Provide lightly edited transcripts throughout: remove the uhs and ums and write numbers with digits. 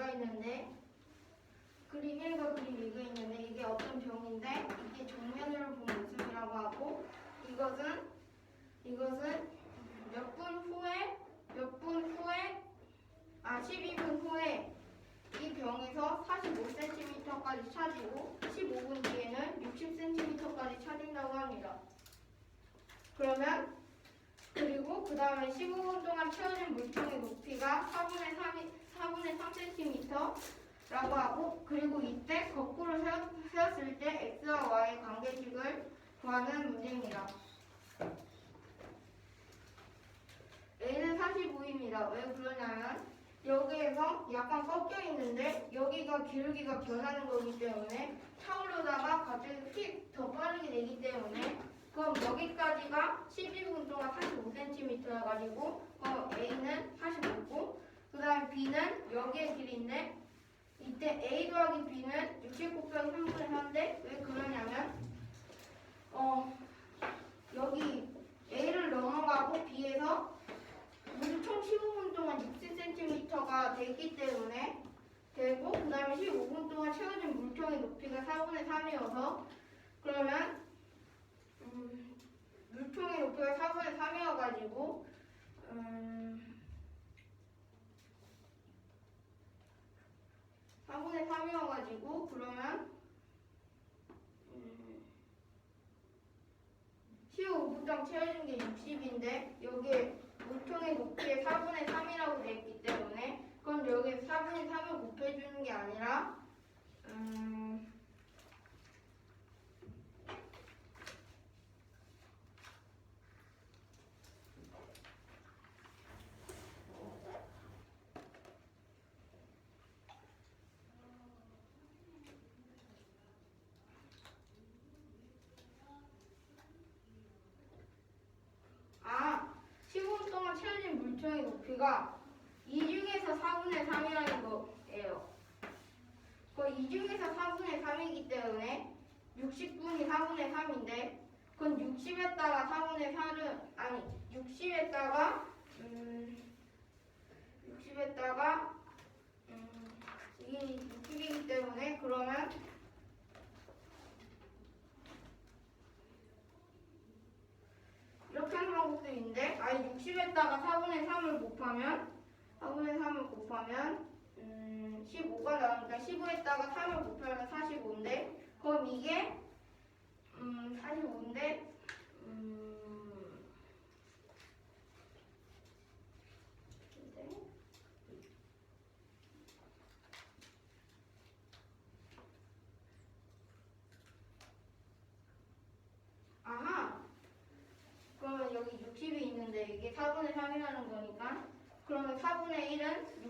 2가 있는데 그림 1과 그림 2가 있는데 이게 어떤 병인데 이게 정면으로 본 모습이라고 하고 이것은 몇 분 후에 12분 후에 이 병에서 45cm까지 차지고 15분 뒤에는 60cm까지 차진다고 합니다. 그리고 그 다음에 15분 동안 채워진 물통의 높이가 4분의 3cm라고 하고 그리고 이때 거꾸로 세웠을 때 x와 y의 관계식을 구하는 문제입니다. a는 45입니다. 왜 그러냐면 여기에서 약간 꺾여 있는데 여기가 기울기가 변하는 거기 때문에 차오르다가 갑자기 휙 더 빠르게 되기 때문에 그럼 여기까지가 12분 동안 45cm여가지고 A는 45고 그 다음 B는 여기에 길이인데 이때 A 더하기 B는 60 곱하기 3분의 4인데 왜 그러냐면 여기 A를 넘어가고 B에서 총 15분 동안 60cm가 되기 때문에 되고 그 다음에 15분 동안 채워진 물통의 높이가 4분의 3이어서 그러면 물통의 높이가 4분의 3이어가지고 4분의 3이어가지고 그러면 15분당 채워진 게 60인데 여기에 물통의 높이에 4분의 3이라고 되어 있기 때문에 그럼 여기에 4분의 3을 곱해주는 게 아니라 채워진 물통의 높이가 2 중에서 4분의 3이라는 거예요. 그 2 중에서 4분의 3이기 때문에 60분이 4분의 3인데 그건 60에다가 4분의 4를 아니 60에다가 이게 60이기 때문에 그러면 이렇게 하는 방법도 있는데 아예 60에다가 4분의 3을 곱하면 15가 나오니까 15에다가 3을 곱하면 45인데 그럼 이게 45인데 그러면 여기 60이 있는데 이게 4분의 3이라는 거니까 그러면 4분의 1은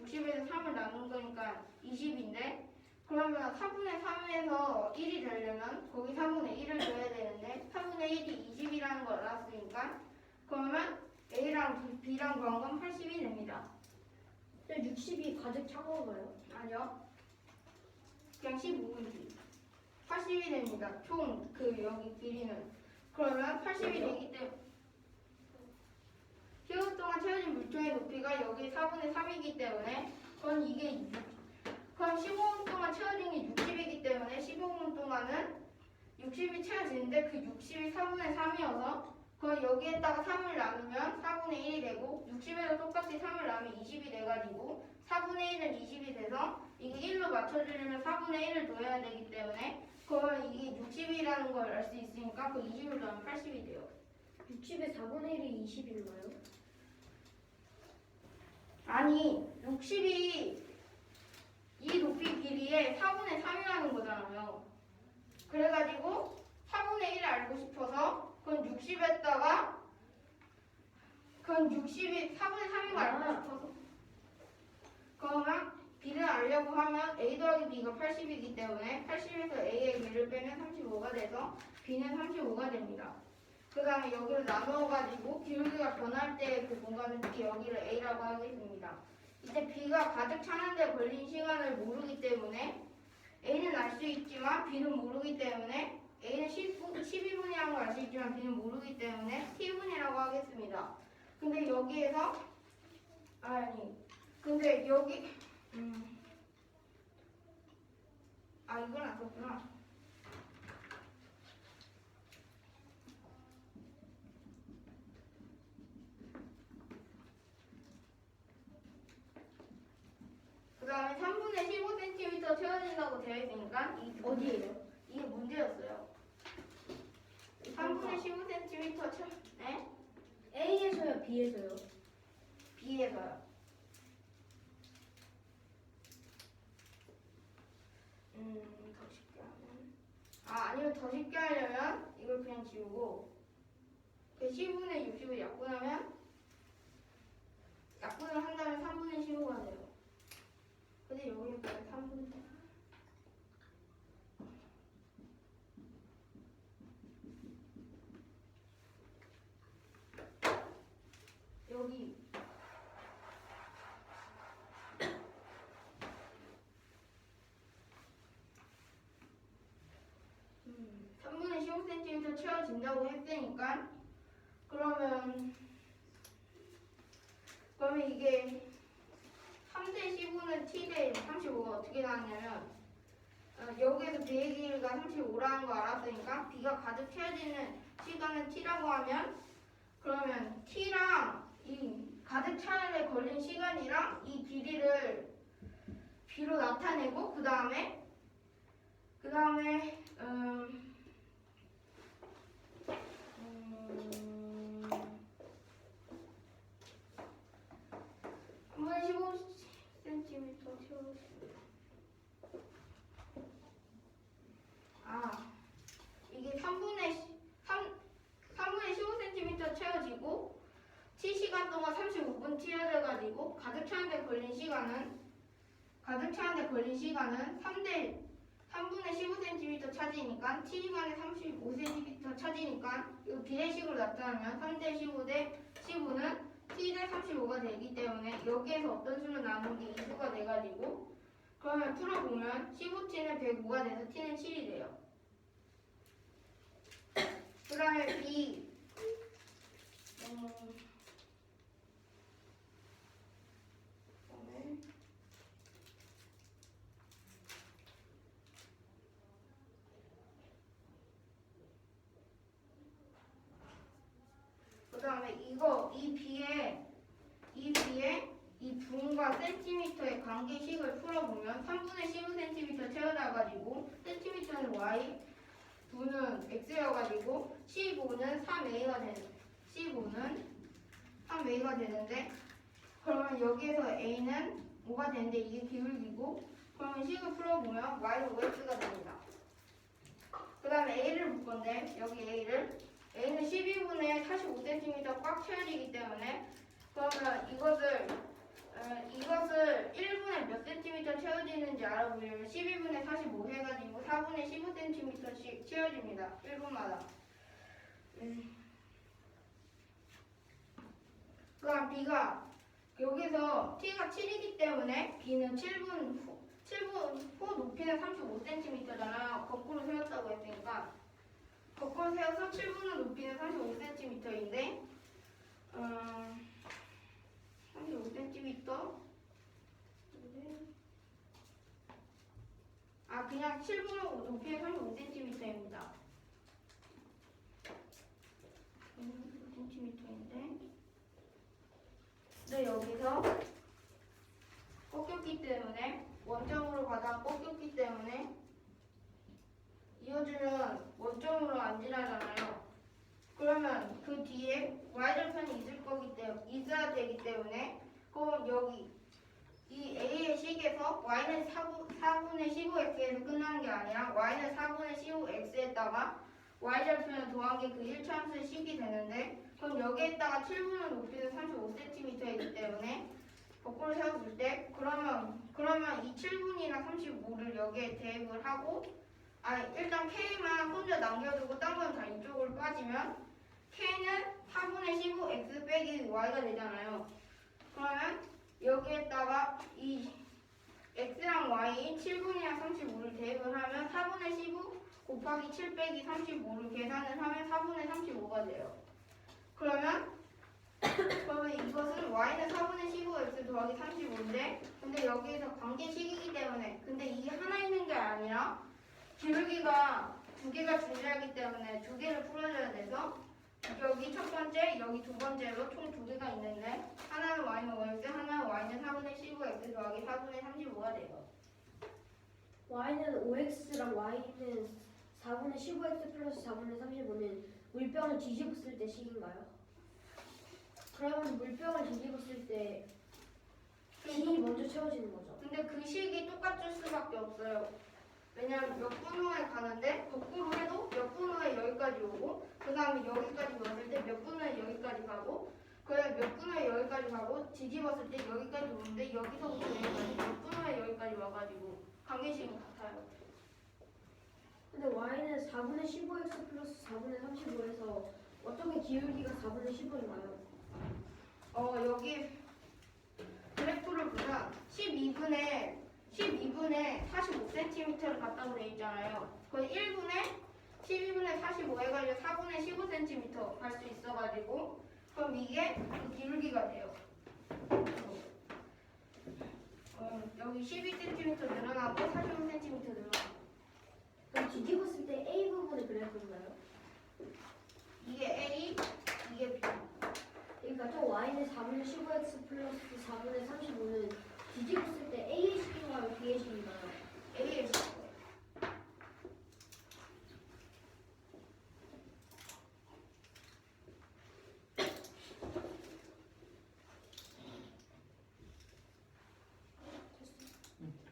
60에서 3을 나눈 거니까 20인데 그러면 4분의 3에서 1이 되려면 거기 4분의 1을 줘야 되는데 4분의 1이 20이라는 걸 알았으니까 그러면 A랑 B랑 구한 건 80이 됩니다. 60이 가득 찬 건가요? 아니요. 그냥 15분 뒤. 80이 됩니다. 총 여기 길이는. 그러면 80이 되기 때문에 15분 동안 채워진 물통의 높이가 여기 4분의 3이기 때문에 그럼 15분 동안 채워진 게 60이기 때문에 15분 동안은 60이 채워지는데 그 60이 4분의 3이어서 그럼 여기에다가 3을 나누면 4분의 1이 되고 60에서 똑같이 3을 나누면 20이 돼가지고 4분의 1은 20이 돼서 이게 1로 맞춰주려면 4분의 1을 둬야 되기 때문에 그러면 이게 60이라는 걸 알 수 있으니까 그 20을 더하면 80이 돼요. 60의 4분의 1이 20인가요? 아니 60이 이 높이 길이에 4분의 3이라는 거잖아요. 그래가지고 4분의 1을 알고 싶어서 그건 60에다가 그건 60이 4분의 3인 걸 알고 싶어서 그러면 B를 알려고 하면 A 더하기 B가 80이기 때문에 80에서 A의 B를 빼면 35가 돼서 B는 35가 됩니다. 그 다음에 여기를 나누어가지고 기울기가 변할 때 그 공간을 여기를 A라고 하겠습니다. 이때 B가 가득 차는데 걸린 시간을 모르기 때문에 A는 알 수 있지만 B는 모르기 때문에 A는 12분이라는 걸 알 수 있지만 B는 모르기 때문에 T분이라고 하겠습니다. 근데 여기에서 근데 여기 아, 이건 안 썼구나. 그 다음에 3분의 15cm 채워진다고 되어 있으니까 어디에요? 이게 문제였어요. 3분의 15cm 채워, 네? A에서요, B에서요? B에서요. 더 쉽게 하면. 아니면 더 쉽게 하려면 이걸 그냥 지우고, 그 10분의 60을 약분하면, 약분을 한다면 3분의 15가 돼요. 근데 여기는 그냥 3분의 15. 여기 3분의 15cm 채워진다고 했으니까 그러면 이게 3대 15는 T대 35가 어떻게 나왔냐면 여기에서 B의 길이가 35라는 거 알았으니까 B가 가득 채워지는 시간은 T라고 하면 그러면 T랑 이 가득 차는데 걸린 시간이랑 이 길이를 B로 나타내고 그 다음에 3분의 15cm 채워주세요. 이게 3분의 15cm 채워지고 T시간 동안 35분 채워져가지고 가득 차는데 걸린 시간은 3분의 15cm 차지니까 T시간에 35cm 차지니까 이거 비례식으로 나타나면 3대 15 대 15는 T 대 35가 되기 때문에 여기에서 어떤 수를 나누는 게 2수가 돼가지고 그러면 풀어보면 15T는 105가 돼서 T는 7이 돼요. 그 다음에 B 그다음에 이 B에 이 분과 센티미터의 관계식을 풀어보면 3분의 15cm 채워져가지고 센티미터는 Y, 분은 X여가지고 15는 3A가 되는데 그러면 여기에서 A는 5가 되는데 이게 기울기고 그러면 식을 풀어보면 Y는 5X가 됩니다. 그 다음에 A를 볼 건데 여기 A는 12분의 45cm 꽉 채워지기 때문에 그러면 이것을 1분에 몇 cm 채워지는지 알아보려면 12분의 45 해가지고 4분의 15cm씩 채워집니다. 1분마다. 그 다음 B가 여기서 T가 7이기 때문에 B는 7분 후 높이는 35cm잖아요. 거꾸로 세웠다고 했으니까 거꾸로 세워서 7분의 높이는 35cm인데 35cm 그냥 7분의 높이는 35cm입니다. 35cm인데 근데 여기서 꺾였기 때문에 원점으로 가다가 꺾였기 때문에 이어주면 원점으로 안 지나잖아요. 그러면 그 뒤에 y절편이 있어야 되기 때문에 그럼 여기 이 A의 식에서 y는 4분의 15x에서 끝나는 게 아니라 y는 4분의 15x에다가 y절편을 더한 게 그 1차함수의 식이 되는데 그럼 여기에다가 7분의 높이는 35cm이기 때문에 거꾸로 세워줄 때 그러면 이 7분이랑 35를 여기에 대입을 하고 일단 K만 혼자 남겨두고 딴 건 다 이쪽으로 빠지면 K는 4분의 15x 빼기 y가 되잖아요. 그러면 여기에다가 이 x랑 y 7분이랑 35를 대입을 하면 4분의 15 곱하기 7 빼기 35를 계산을 하면 4분의 35가 돼요. 그러면 그러면 이것은 y는 4분의 15x 더하기 35인데 근데 여기에서 관계식이기 때문에 근데 이게 하나 있는 게 아니라 기울기가 두 개가 존재하기 때문에 두 개를 풀어줘야 돼서 여기 첫 번째, 여기 두 번째로 총 두 개가 있는데 하나는 y는 5x, 하나는 y는 4분의 15x 더하기 4분의 35가 돼요. y는 5x랑 y는 4분의 15x 플러스 4분의 35는 물병을 뒤집었을 때 식인가요? 그러면 물병을 뒤집었을 때 B이 먼저 채워지는 거죠. 근데 그 식이 똑같을 수밖에 없어요. 왜냐면 몇 분 후에 가는데 거꾸로 해도 몇 분 후에 여기까지 오고 그 다음에 여기까지 왔을 때 몇 분 후에 여기까지 가고 그래 몇 분 후에 여기까지 가고 뒤집었을 때 여기까지 오는데 여기서부터 여기까지 몇 분 후에 여기까지 와가지고 관계식이 같아요. 근데 y는 4분의 15x 플러스 4분의 35에서 어떻게 기울기가 4분의 15인가요? 여기 그래프를 보면 12분의 45cm를 갖다고 돼 있잖아요. 그건 1분에 12분의 45 해가지고 4분의 15cm 갈 수 있어가지고 그럼 이게 그 기울기가 돼요. 여기 12cm 늘어나고 45cm 늘어나고 그럼 뒤집었을 때 A 부분의 그래프인가요? 이게 A, 이게 B. 그러니까 저 y는 4분의 15x 플러스 4분의 35는 뒤집었을 때 A의 식인가요? B의 식인가요? A의 식.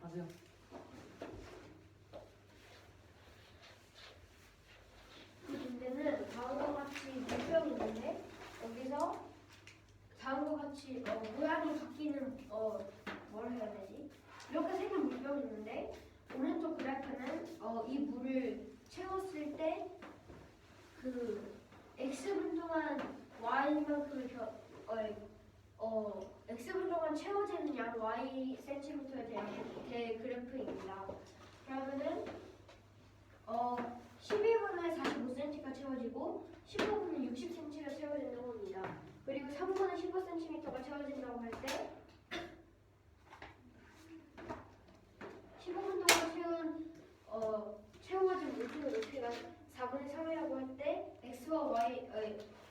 하세요. 그 문제는 다음과 같이 물병이 있는데 여기서 다음과 같이 모양이 바뀌는 뭘 해야 되지? 이렇게 생긴 물병이 있는데 오른쪽 그래프는 이 물을 채웠을 때 그 x분 동안 y만큼의 x분 동안 채워지는 양 y 센티미터에 대한 그래프입니다. 그러면은 12분에 45cm가 채워지고 15분에 60cm가 채워진다고 합니다. 그리고 3분에 15cm가 채워진다고 할 때 15분 동안 채워진 물통의 높이가 4분의 3이라고 할 때 x와 y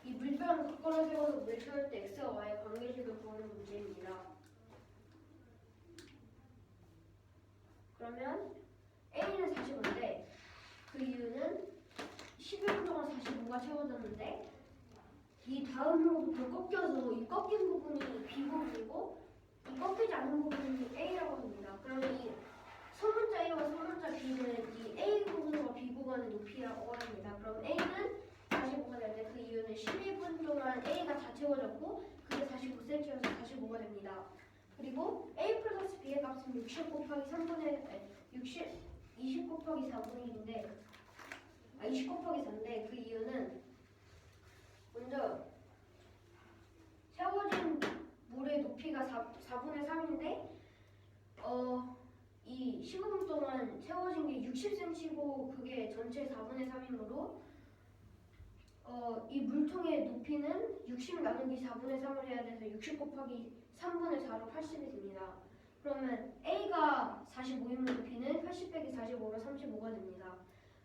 이 물병을 거꾸로 세워서 물 채울 때 x와 y의 관계식을 구하는 문제입니다. 그러면 a는 45인데 그 이유는 11분 동안 45가 채워졌는데 이 다음으로부터 꺾여서 이 꺾인 부분이 B 부분이고 이 꺾이지 않은 부분이 A라고 합니다. 그러면 이 소문자 A와 소문자 B는 이 A 부분과 B 부분의 높이라고 합니다. 그럼 A는 45가 되는데 그 이유는 12분 동안 A가 다 채워졌고 그게 45cm여서 45가 됩니다. 그리고 A 플러스 B의 값은 60 곱하기 20 곱하기 4분의 1인데 20 곱하기 4인데 그 이유는 먼저 채워진 물의 높이가 4분의 3인데 이 15분 동안 채워진 게 60cm고 그게 전체 4분의 3이므로 이 물통의 높이는 60 나누기 4분의 3을 해야 돼서 60 곱하기 3분의 4로 80이 됩니다. 그러면 A가 45이면 높이는 80 빼기 45로 35가 됩니다.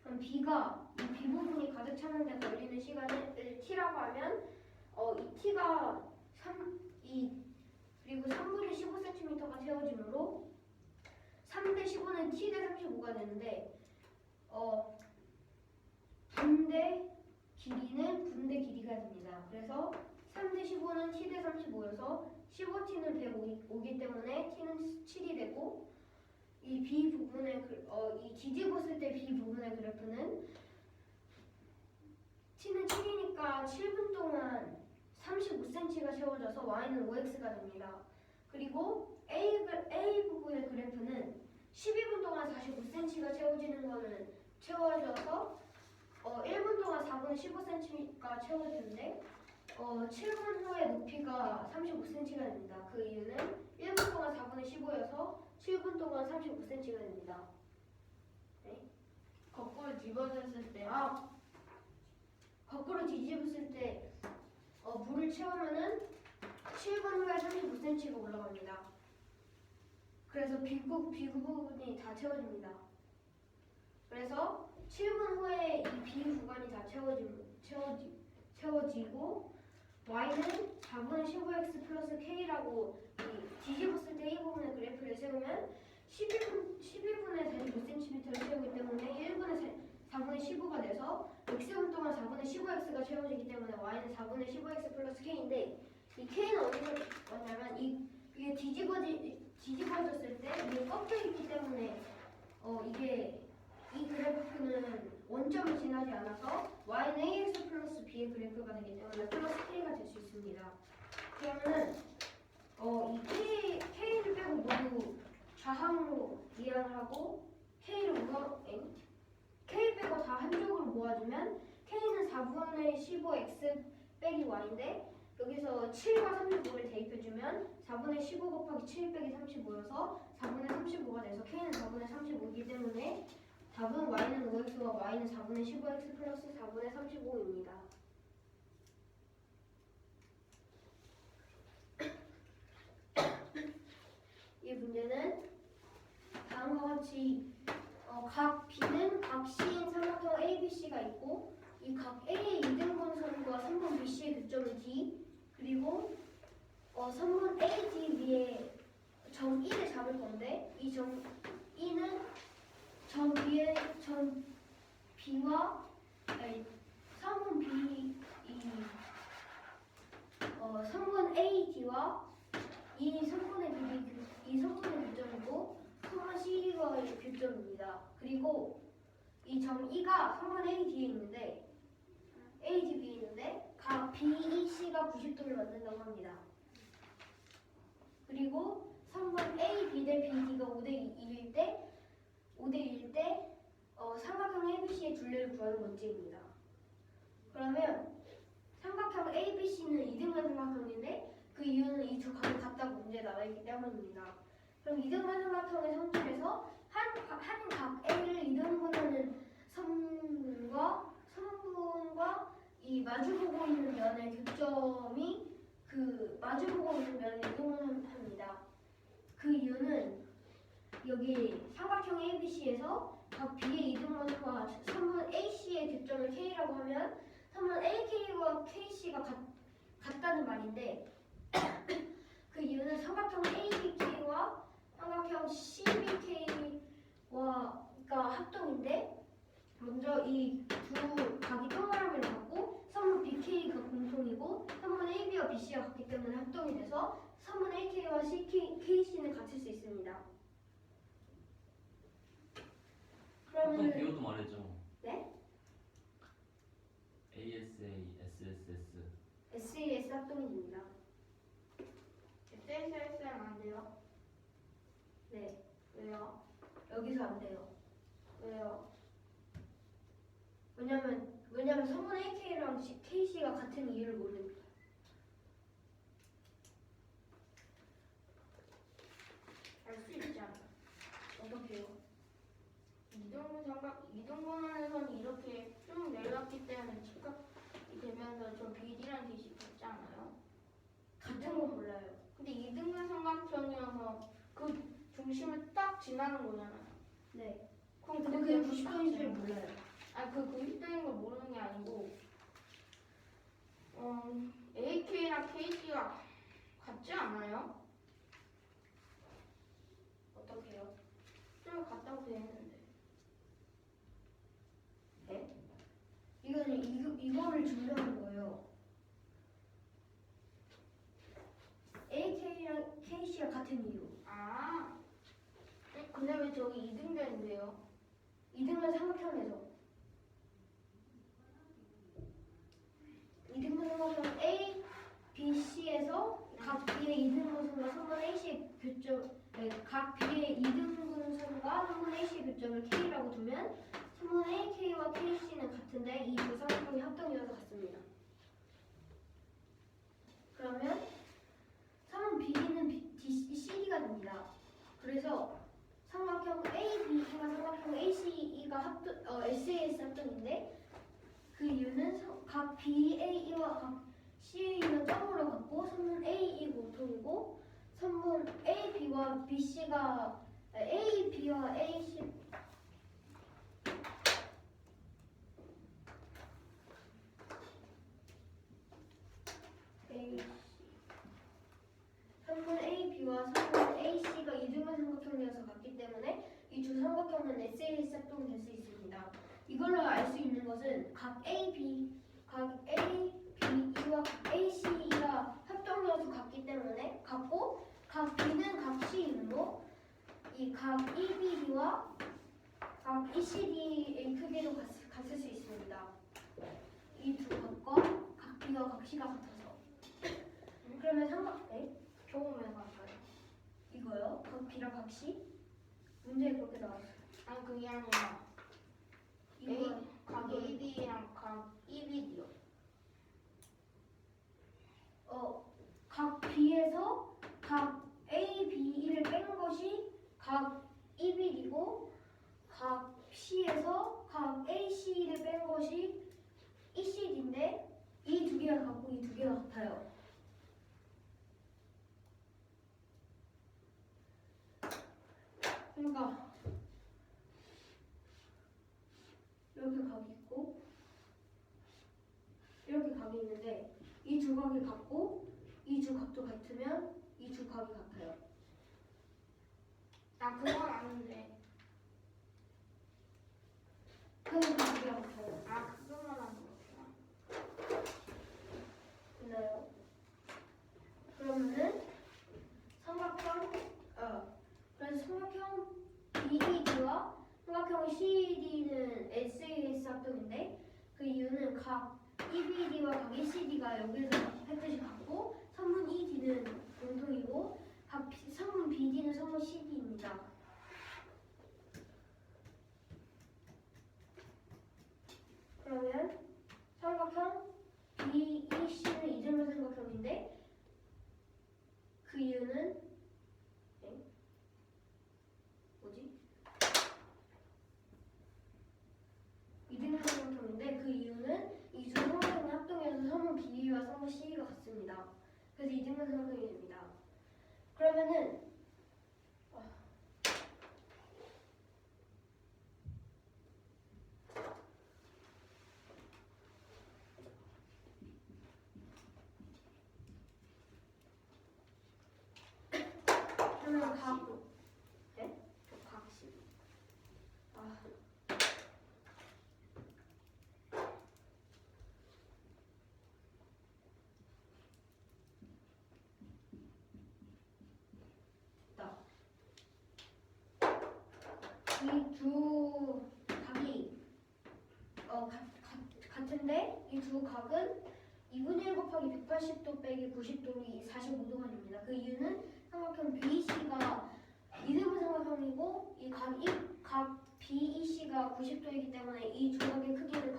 그럼 B가 이 B 부분이 가득 차는데 걸리는 시간을 T라고 하면 이 T가 그리고 3분의 15cm가 채워지므로 3대 15는 T 대 35가 되는데 분대 길이는 분대 길이가 됩니다. 그래서 3대 15는 T 대 35여서 15T는 105기 때문에 T는 7이 되고 이 B 부분의 이 뒤집었을 때 B 부분의 그래프는 T는 7이니까 7분 동안 35cm가 채워져서 Y는 5X가 됩니다. 그리고 A 부분의 그래프는 12분 동안 45cm가 채워져서 1분 동안 4분의 15cm가 채워지는데 7분 후에 높이가 35cm가 됩니다. 그 이유는 1분 동안 4분의 15여서 7분 동안 35cm가 됩니다. 네? 거꾸로 뒤집어졌을 때 거꾸로 뒤집었을 때 물을 채우면은 7분 후에 39cm가 올라갑니다. 그래서 비구분이 다 채워집니다. 그래서 7분 후에 이 B 구간이 다 채워지고 y는 4분의 15x 플러스 k라고 이 뒤집었을 때 이 부분의 그래프를 세우면 11분에 45cm를 채우기 때문에 4분의 15가 돼서 x분 동안 4분의 15x가 채워지기 때문에 y는 4분의 15x 플러스 k인데 이 k는 어디서 왔냐면 이게 뒤집어졌을 때 이게 꺾여 있기 때문에 이게 이 그래프는 원점을 지나지 않아서 y는 ax 플러스 b의 그래프가 되기 때문에 플러스 k가 될 수 있습니다. 그러면은 이 k를 빼고 모두 좌항으로 이항을 하고 k 빼고 다 한쪽으로 모아주면 k는 4분의 15x 빼기 y인데 여기서 7과 35를 대입해주면 4분의 15 곱하기 7 빼기 35여서 4분의 35가 돼서 k는 4분의 35이기 때문에 답은 y는 5x와 y는 4분의 15x 플러스 4분의 35입니다. 이 문제는 다음과 같이 각 B는 각 C인 삼각형 ABC가 있고 이 각 A의 이등분선과 3번 BC의 교점은 D 그리고 3번 AD 위에 점 E를 잡을 건데 이 점 E는 점 B와 3번 B 3번 AD와 이 3번의 교점이고 3번 CD와의 교점입니다. 그리고 이 점 E가 3번 AD에 있는데 각 BEC가 90도를 만든다고 합니다. 그리고 3번 AB 대 BD가 5대 2일 때 삼각형 ABC의 둘레를 구하는 문제입니다. 그러면 삼각형 ABC는 이등분 삼각형인데 그 이유는 이 두 각이 같다고 문제에 나와있기 때문입니다. 그럼 이등분 삼각형의 성질에서 한 각 A를 이등분하는 선분과 이 마주보고 있는 면의 교점이 그 마주보고 있는 면을 이등분합니다. 그 이유는 여기 삼각형 ABC에서 각 B의 이등분과 3번 AC의 교점을 K라고 하면 3번 AK와 KC가 같다는 말인데 그 이유는 삼각형 ABK와 삼각형 CBK가 합동인데 먼저 이 두 각이 동그라미를 갖고 3번 BK가 공통이고 3번 AB와 BC가 같기 때문에 합동이 돼서 3번 AK와 KC는 같을 수 있습니다. 어떤 그러면 비교도 말했죠. 네? ASA, SSS. SAS 합동입니다. SSS는 안 돼요? 네, 왜요? 여기서 안 돼요. 왜요? 왜냐면 3번 AK랑 KC가 같은 이유를 모릅니다. 알 수 있잖아. 어떻게요? 이등분하는 선이 이렇게 쭉 내려왔기 때문에 직각이 되면서 저 BD랑 DC 같지 않아요? 같은 건 몰라요. 근데 이등분 삼각형이어서 그 중심을 딱 지나는 거잖아요. 네. 그럼 근데 그게 90도인 줄 몰라요. 그 90도인 걸 모르는 게 아니고 AK랑 KC가 같지 않아요? 어떻게요? 좀 같다고 되어 있는데. 네? 이거를 증명하는 거예요. AK랑 KC가 같은 이유. 근데 왜 저기 이등변인데요? 이등분 삼각형에서 이등분 삼각형 A, B, C에서 각 B의 이등분선과 3번 AC의 교점, 각 B의 이등분선과 3번 AC의 교점을 K라고 두면 3번 AK와 KC는 같은데 이 두 삼각형이 합동이어서 같습니다. 그러면 3번 B는 CD가 됩니다. 그래서 삼각형 ABE가 삼각형 ACE가 SAS 합동인데 그 이유는 각 BAE와 각 C는 점으로 갖고 선분 A, E 공통이고 선분 A, B와 B, C가 A, B와 A, C A, C 선분 A, B와 선분 A, C가 이중근 삼각형이어서 같기 때문에 이 두 삼각형은 SAS 합동이 될 수 있습니다. 이걸로 알 수 있는 것은 각 A, B, 각 A, B, E와 각 A, C, E가 합동이어서 같기 때문에 같고 각 B는 각 C이므로 이 각 EBD와 각 ECD의 크기도 같을 수 있습니다. 이 두 각과 각 B와 각 C가 같아서 그러면 삼각대 좋으면 같아요. 이거요? 각 B랑 각 C? 문제에 그렇게 나왔어요. 아니 그게 아니라 이거 각 AB랑 각 EBD요. 각 B에서 각 A, B, E를 뺀 것이 각 EBD고 각 C에서 각 A, C를 뺀 것이 ECD인데 이 두 개가 같고 이 두 개가 같아요. 그러니까 이렇게 각이 있고 이렇게 각이 있는데 이 두 각이 같고 이 두 각도 같으면 이 두 각이 같아요. 아 그건 아는데. 그래서 두 개가 같아요. 아 그거만 아는 거구나. 됐나요? 그러면은 삼각형 그래서 삼각형 BED와 삼각형 CED는 SAS 합동인데 그 이유는 각 EBD와 각 ECD가 여기서 했듯이 같고 선분 ED는 공통이고 각 선분 BD는 선분 CD입니다. 그러면 삼각형 BEC는 이등변 삼각형인데 그 이유는 뭐지? 이등변 삼각형인데 그 이유는 이 두 삼각형의 합동에서 선분 B와 선분 C가 같습니다. 그래서 이등변 삼각형이 됩니다. 그러면은 그러면 각 네? 각시. 아. 이 두 각이 같은데 이 두 각은 2분의 1 곱하기 180도 빼기 90도이 45도가 됩니다. 그 이유는 삼각형 BEC가 이등분 삼각형이고 각 BEC가 90도이기 때문에 이 두 각의 크기를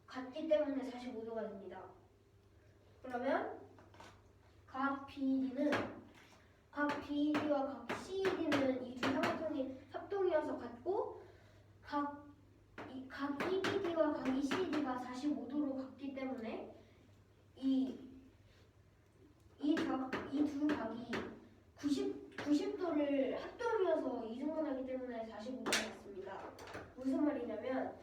같기 때문에 45도가 됩니다. 그러면 각 BED와 각 CED는 이 두 삼각형이 합동이어서 같고 각 EBD와 각 ECD가 45도로 같기 때문에 이 두 각이 90도를 합동이어서 이중분하기 때문에 45도가 같습니다. 무슨 말이냐면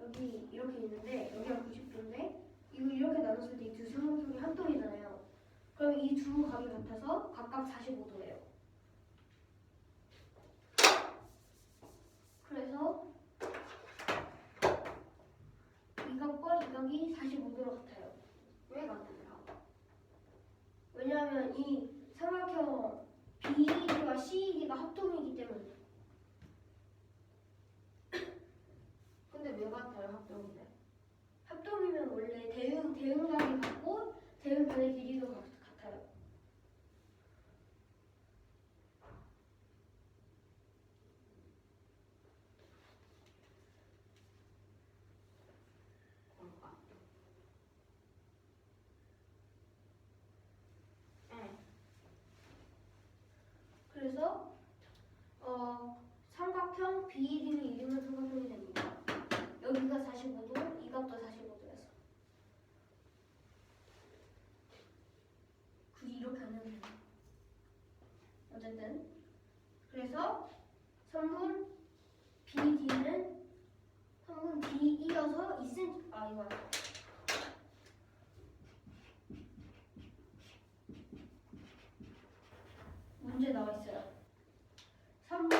여기 이렇게 있는데 여기가 90도인데 이거 이렇게 나눴을 때 이 두 삼각형이 합동이잖아요. 그럼 이 두 각이 같아서 각각 45도예요. 그래서 이 각과 이 각이 45도로 같아요. 왜 같아요? 왜냐하면 이 삼각형 BED와 CED가 합동이기 때문에. 근데 왜 같아요 합동인데? 합동이면 원래 대응각이 같고 대응변의 길이도 같아요. 그런가? 네. 그래서 삼각형 BED는 이등분 삼각형이 됩니다. 여기가 45도, 이 각도 45도. 어쨌든 그래서 선분 BD는 선분 DE여서 2cm 이거 문제 나와 있어요. 선분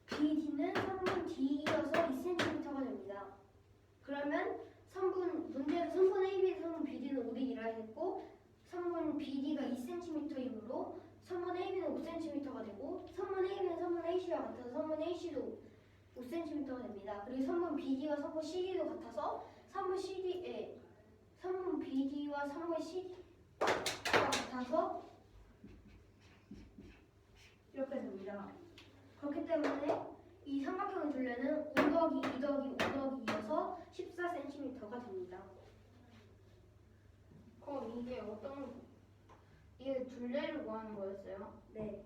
BD는 선분 DE여서 2cm가 됩니다. 그러면 문제에서 선분 AB, 선분 BD는 5대2라 했고 선분 BD가 2cm이므로 선분 AB는 5cm가 되고 선분 AB는 선분 AC와 같아서 선분 AC도 5cm가 됩니다. 그리고 선분 BD와 선분 CD도 같아서 선분 BD와 선분 CD가 같아서 이렇게 됩니다. 그렇기 때문에 이 삼각형의 둘레는 5 더하기 2 더하기 5 더하기 2여서 14cm가 됩니다. 그럼 이게 둘레를 구하는 거였어요? 네.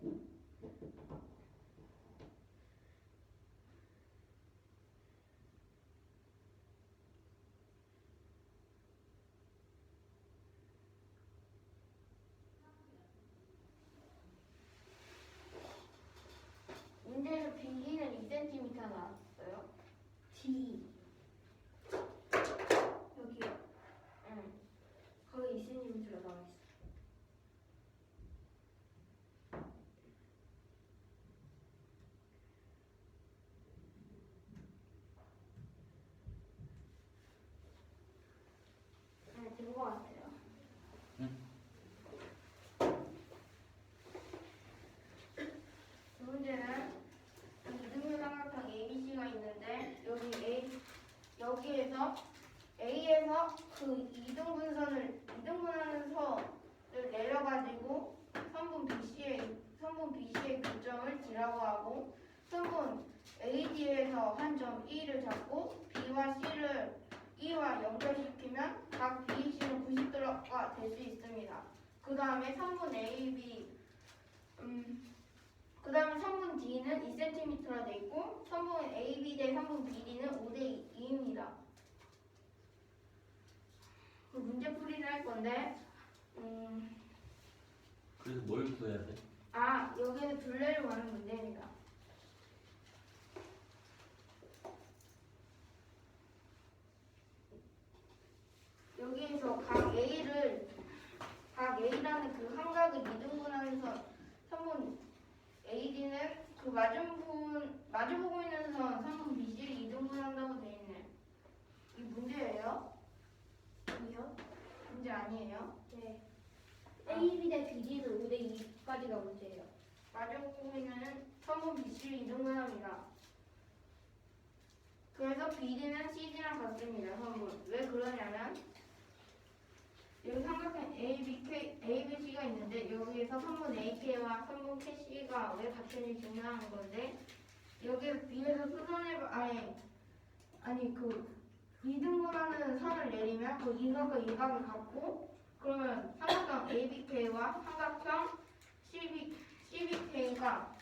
문제에서 BD는 2cm 나왔어요? D 여기요. 응. 거기 2cm로 나와 있어. 네, 된 거 같아요. 두 문제는 이등분 삼각형 ABC가 있는데 여기에서 A에서 그 이등분하는 선을 내려가지고 선분 BC의 교점을 D라고 하고 선분 AD에서 한 점 E를 잡고 B와 C를 E와 연결시키면 각 BC는 90도가 될 수 있습니다. 그 다음에 선분 선분 D는 2cm라 돼 있고 선분 AB 대 선분 BD는 5대2입니다. 문제 풀이를 할 건데 그래서 뭘 구해야 돼? 여기는 둘레를 구하는 문제입니다. 여기에서 각 A라는 그 한각을 이등분하는 선분 AD는 그 마주보고 있는 선분 BC를 이등분한다고 돼 있네. 이 문제예요? 아니요. 문제 아니에요? 네. AB 대 BD는 5대2까지가 문제예요. 마주보고 있는 선분 BC를 이등분합니다. 그래서 BD는 CD랑 같습니다. 선분. 왜 그러냐면 여기 삼각형 ABC가 있는데 여기에서 선분 AK와 선분 KC가 왜 같은지 증명하는 건데 여기 B에서 이등분하는 선을 내리면 그 이각과 이각을 갖고 그러면 삼각형 ABK와 삼각형 CBK가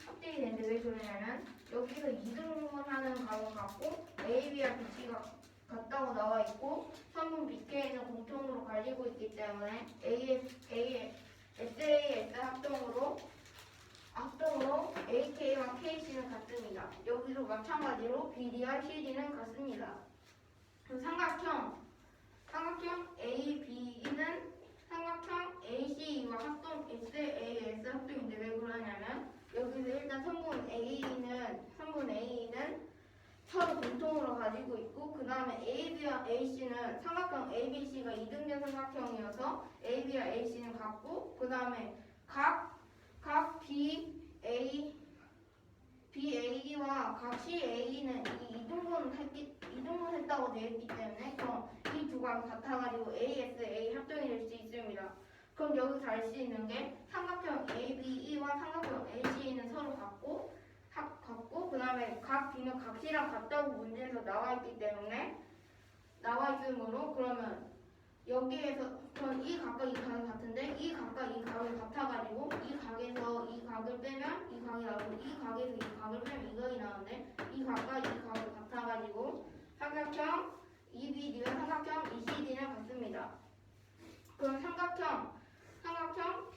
합들이 되는데 왜 그러냐면 여기서 이등분하는 각을 갖고 AB와 BC가 같다고 나와 있고 선분 BK는 공통으로 가지고 있기 때문에 SAS 합동으로 AK와 KC는 같습니다. 여기도 마찬가지로 BD와 CD는 같습니다. 그럼 삼각형 AB는 삼각형 AC와 SAS 합동인데 왜 그러냐면 여기서 일단 선분 A는 서로 공통으로 가지고 있고 그 다음에 AB와 AC는 삼각형 ABC가 이등변 삼각형이어서 AB와 AC는 같고 그 다음에 각 BA와 각 CA는 이등분했다고 되어 있기 때문에 그럼 이 두 각이 같아가지고 ASA 합동이 될 수 있습니다. 그럼 여기서 알 수 있는 게 삼각형 ABE와 삼각형 AC는 서로 같고 그 다음에 각 B는 각 C랑 같다고 문제에서 나와 있으므로 그러면 여기에서 그럼 이 각과 이 각이 같은데 이 각과 이 각이 같아가지고 이 각에서 이 각을 빼면 이 각이 나오고 이 각에서 이 각을 빼면 이 각이 나오는데 이 각과 이 각이 같아가지고 삼각형 EBD와 삼각형 ECD는 같습니다. 그럼 삼각형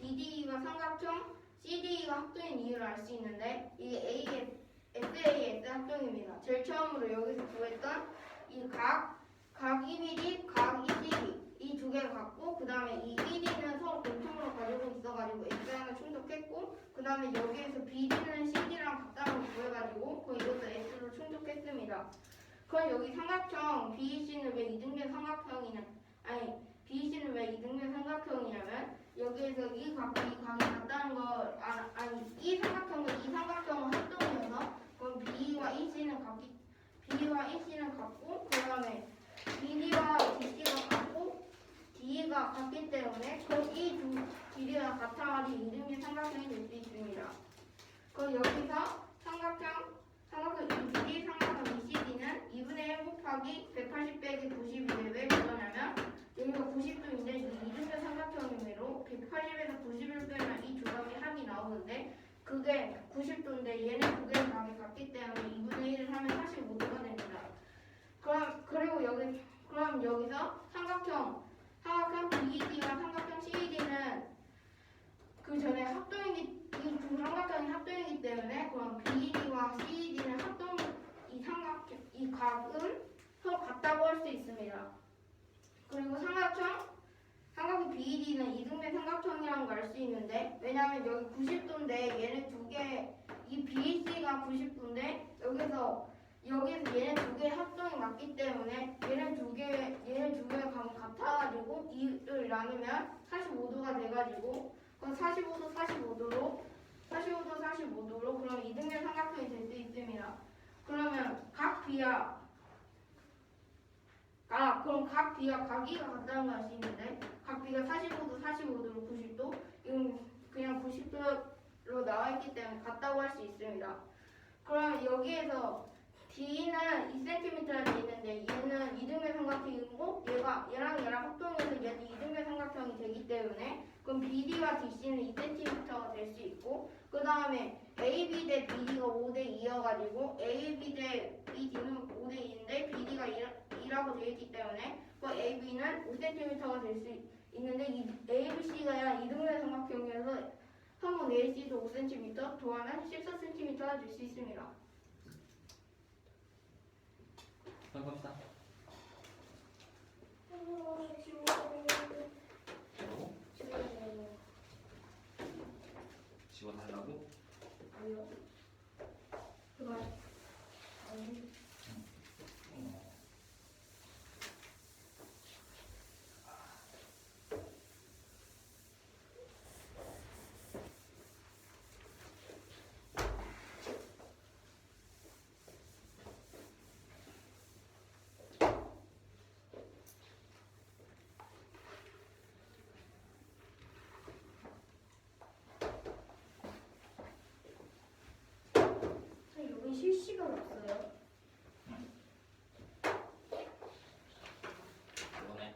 BDE가 삼각형, CDE가 합동인 이유를 알 수 있는데 이게 SAS 합동입니다. 제일 처음으로 여기서 구했던 이 각 EBD, 각 ECD 이 두 개를 갖고 그 다음에 이 ED는 서로 공통으로 가지고 있어가지고 S랑을 충족했고 그 다음에 여기에서 BD는 CD랑 같다는 걸 구해가지고 그 이것도 S로 충족했습니다. 그럼 여기 삼각형 BEC는 왜 이등변 삼각형이냐? 아니 BEC는 왜 이등변 삼각형이냐면 여기에서 이 각이 같다는 걸 아니 이 삼각형과 이 삼각형은 합동이어서 그럼 B와 EC는 같고 그 다음에 BD와 DC가 같고 DE가 같기 때문에 그럼 이 두 길이가 같아가지고 이등변 삼각형이 될 수 있습니다. 그럼 여기서 삼각형 EBD, 삼각형 ECD는 2분의 1 곱하기 180 빼기 90이 왜 그러냐면 여기가 90도인데 이 이등변 삼각형이므로 180에서 90을 빼면 이 조각의 합이 나오는데 그게 90도인데 얘네 두 개의 각이 같기 때문에 2분의 1을 하면 45도가 됩니다. 그럼 여기서 삼각형 BED와 삼각형 CED는 그 전에 이 두 삼각형이 합동이기 때문에 그럼 BED와 CED는 이 각은 서로 같다고 할 수 있습니다. 그리고 삼각형 BED는 이등변 삼각형이라는 걸 알 수 있는데 왜냐하면 여기 90도인데 얘네 두 개 이 BEC가 90도인데 여기서 얘네 두 개의 합동이 맞기 때문에 얘네 두 개의 각은 같아가지고 이를 나누면 45도가 돼가지고 그럼 45도 45도로 그럼 이등변 삼각형이 될 수 있습니다. 그러면 각 B와 각이가 같다는 걸 알 수 있는데 각 B가 45도 90도 이건 그냥 90도로 나와 있기 때문에 같다고 할 수 있습니다. 그럼 여기에서 D는 2cm라 되어 있는데 얘는 이등변 삼각형이고 얘랑 합동해서 얘도 이등변 삼각형이 되기 때문에 그럼 BD와 DC는 2cm가 될 수 있고 그 다음에 AB 대 BD가 5대 2여가지고 AB 대 BD는 5대 2인데 BD가 2라고 되어 있기 때문에 그 AB는 5cm가 될 수 있는데 이 ABC가 이등변 삼각형이어서 한번 AC도 5cm 더하면 14cm가 될 수 있습니다. 반갑다. 지워달라고? 아니요. 그거 여기 실시간 없어요. 이번에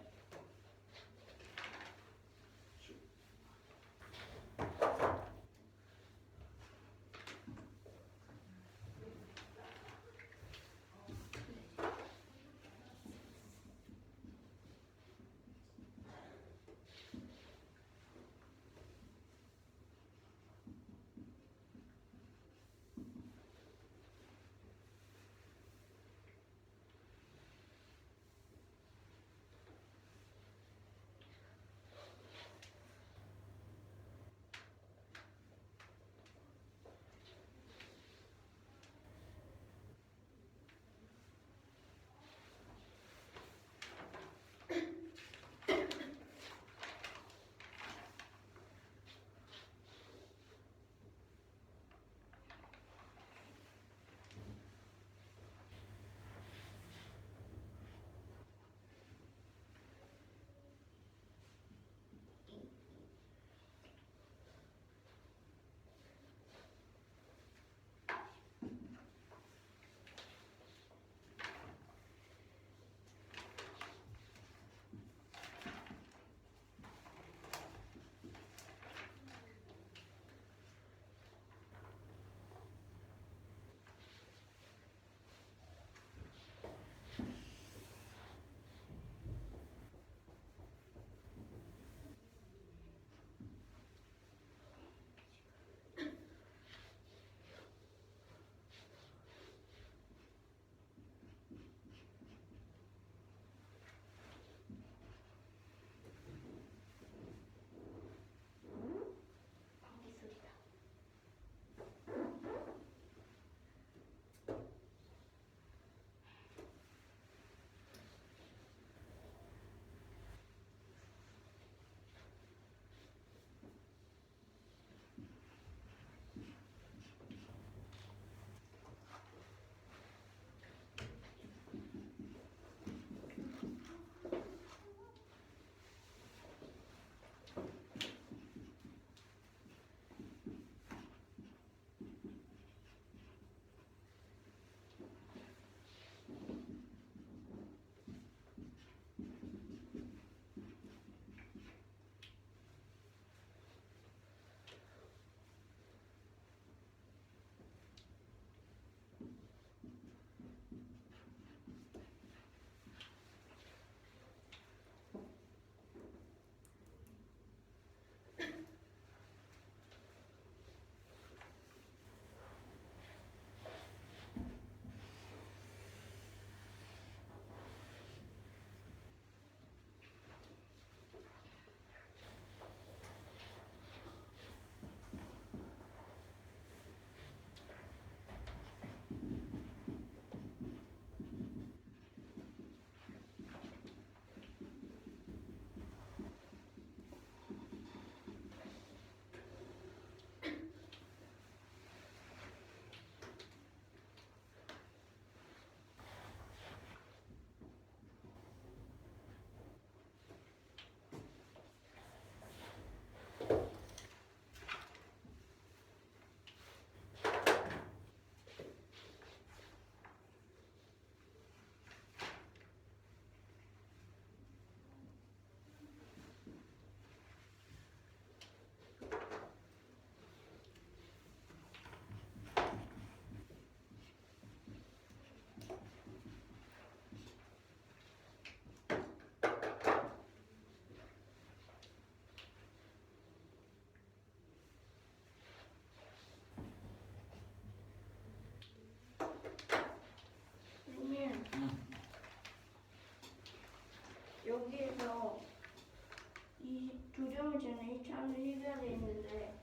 차는 12가 돼 있는데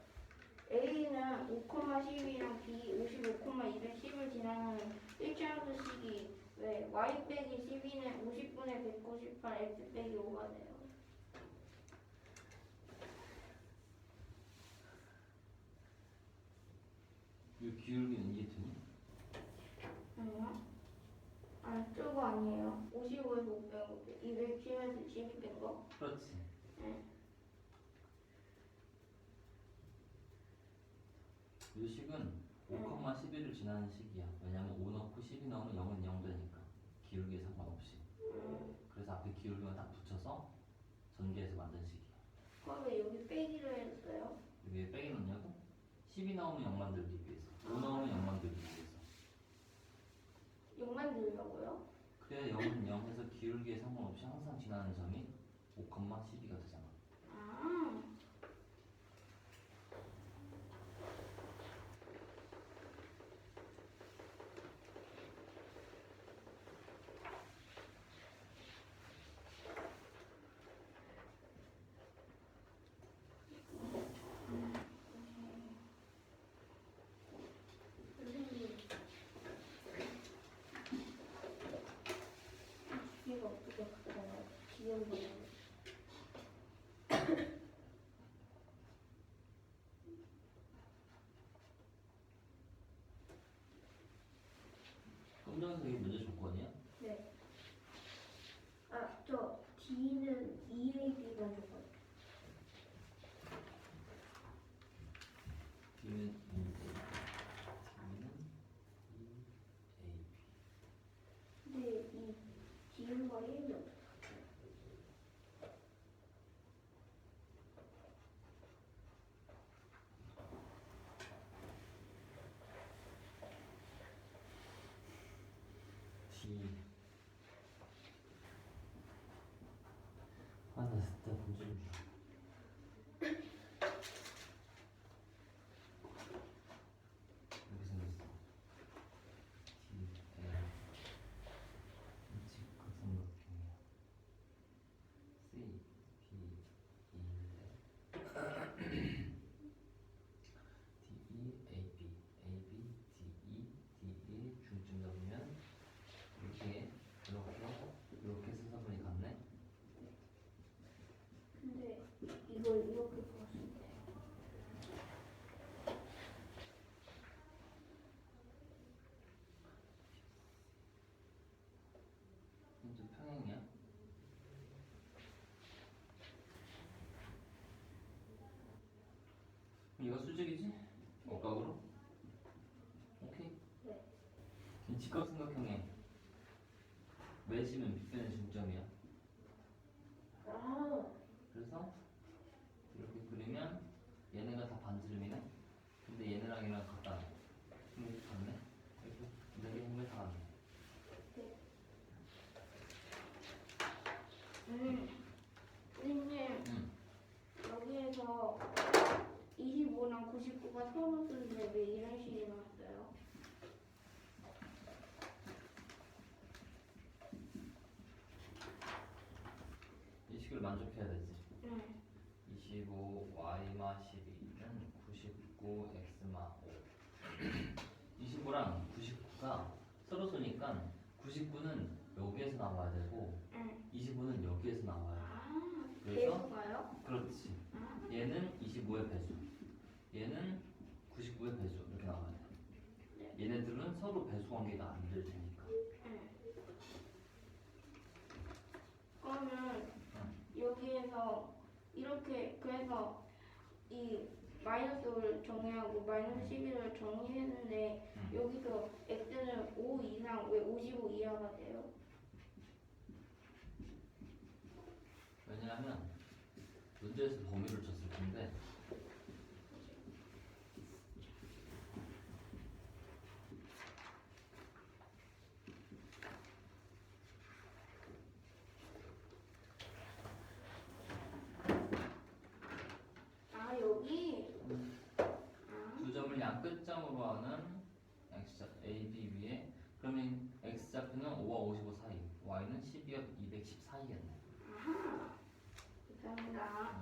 A는 5,12랑 B 55,2를 10을 지나는 1차원수 식이 왜 y 빼기 12는 50분의 198 x 빼기 5가 돼요. 이 기울기는 이해되니? 아니요? 아, 저거 아니에요. 55에서 5 빼고 210에서 12 뺀 거. 그렇지. 네. 이 식은 5,11을 지나는 식이야. 왜냐면 5 넣고 12 넣으면 0은 0 되니까 기울기에 상관없이. 그래서 앞에 기울기만 딱 붙여서 전개해서 만든 식이야. 그럼 왜 여기 빼기로 했어요? 왜 빼기 넣냐고? 12 나오면 0 만들기 위해서, 5 나오면 0 만들기 위해서. 6만 들려고요? 그래야 0은 0 해서 기울기에 상관없이 항상 지나는 점이 5,12가 되잖아. 아. 선생님, 이거 어떻게 바꿔요? 기억 보면. 검정색이 문제 조건이야? 네. 아, 저 D는 EAB가 좋아요. D는 2A, D는 2AB. 근데 이 D과 A는 어떻게 D. 아, 나 진짜 문제 좀 줘. 이렇게 생겼어. D, A. 직각삼각형이야. C, B, E, D, E, A, B, D, E, D, E 중점 잡으면 이렇게 수사분이 같네. 근데 이걸 이렇게 풀었을 때 이제 평행이야. 이거 수직이지? 억각으로? 오케이. 네. 지금 직각삼각형에 매시면 빗변의 중점이야. 아, 그래서 이렇게 그리면 얘네가 다 반지름이네. 근데 얘네랑 얘랑 같다. 그럼 이렇게 같네. 이렇게 네개 힘을 다 같네. 선생님, 응. 여기에서 25랑 99가 서로 쓰는데 왜 이런 식이 나왔어요? 이 식을 만족해야 되지. 네. 25 y마 12는 99 x마 5. 25랑 99가 서로 쏘니까 99는 여기에서 나와야 되고 네. 25는 여기에서 나와야 돼. 아, 그래서? 배수가요? 그렇지. 아, 얘는 25의 배수, 얘는 99의 배수 이렇게 나와야 돼. 얘네들은 서로 배수 관계가 안 될 테니까. 네. 그러면 응. 여기에서 이렇게 그래서 이 마이너스를 정의하고 마이너스 11을 정의했는데 응. 여기서 x는 5 이상 왜 55 이하가 돼요? 왜냐하면 문제에서 범위를 줬을 텐데 아 여기 두 점을 양 끝점으로 하는 x좌 A, B 위에 그러면 x좌표는 5와 55 사이, y는 12와 210 사이겠네. 아하 감사합니다.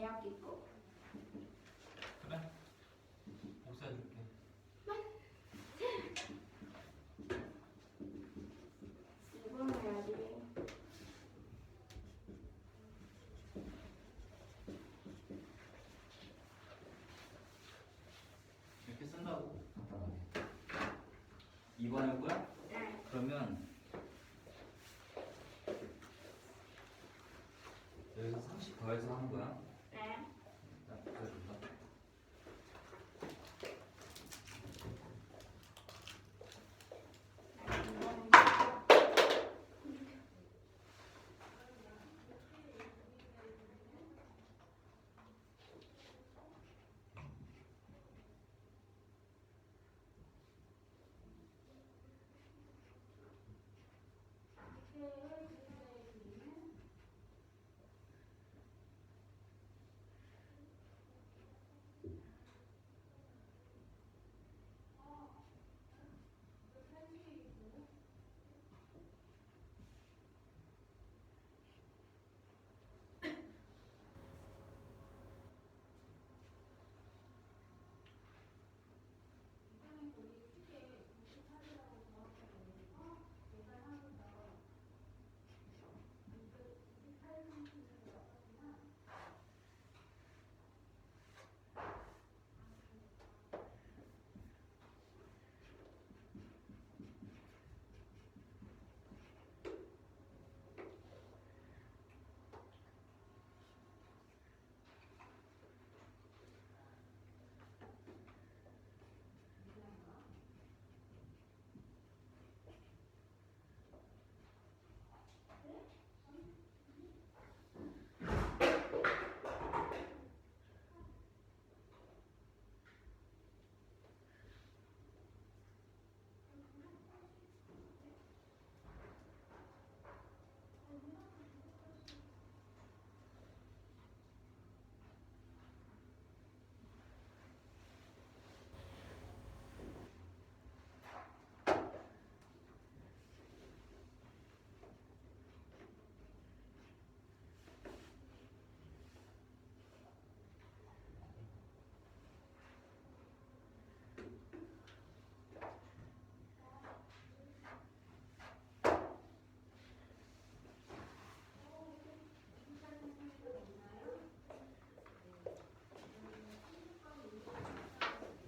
2학기 거. 그래. 복사해줄게. 이건 해야지. 이렇게 쓴다고. 간단하게. 2번 할 거야? 네. 그러면 여기서 30 더해서 하는 거야. 네. 자, 복사해줄까?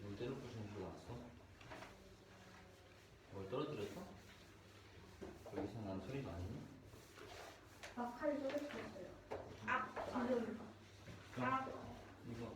뭘 때려 부시는 소리 났어? 뭘 떨어뜨렸어? 여기서 난 소리가 아니니? 막칼 쏟았어요. 지금 아, 이거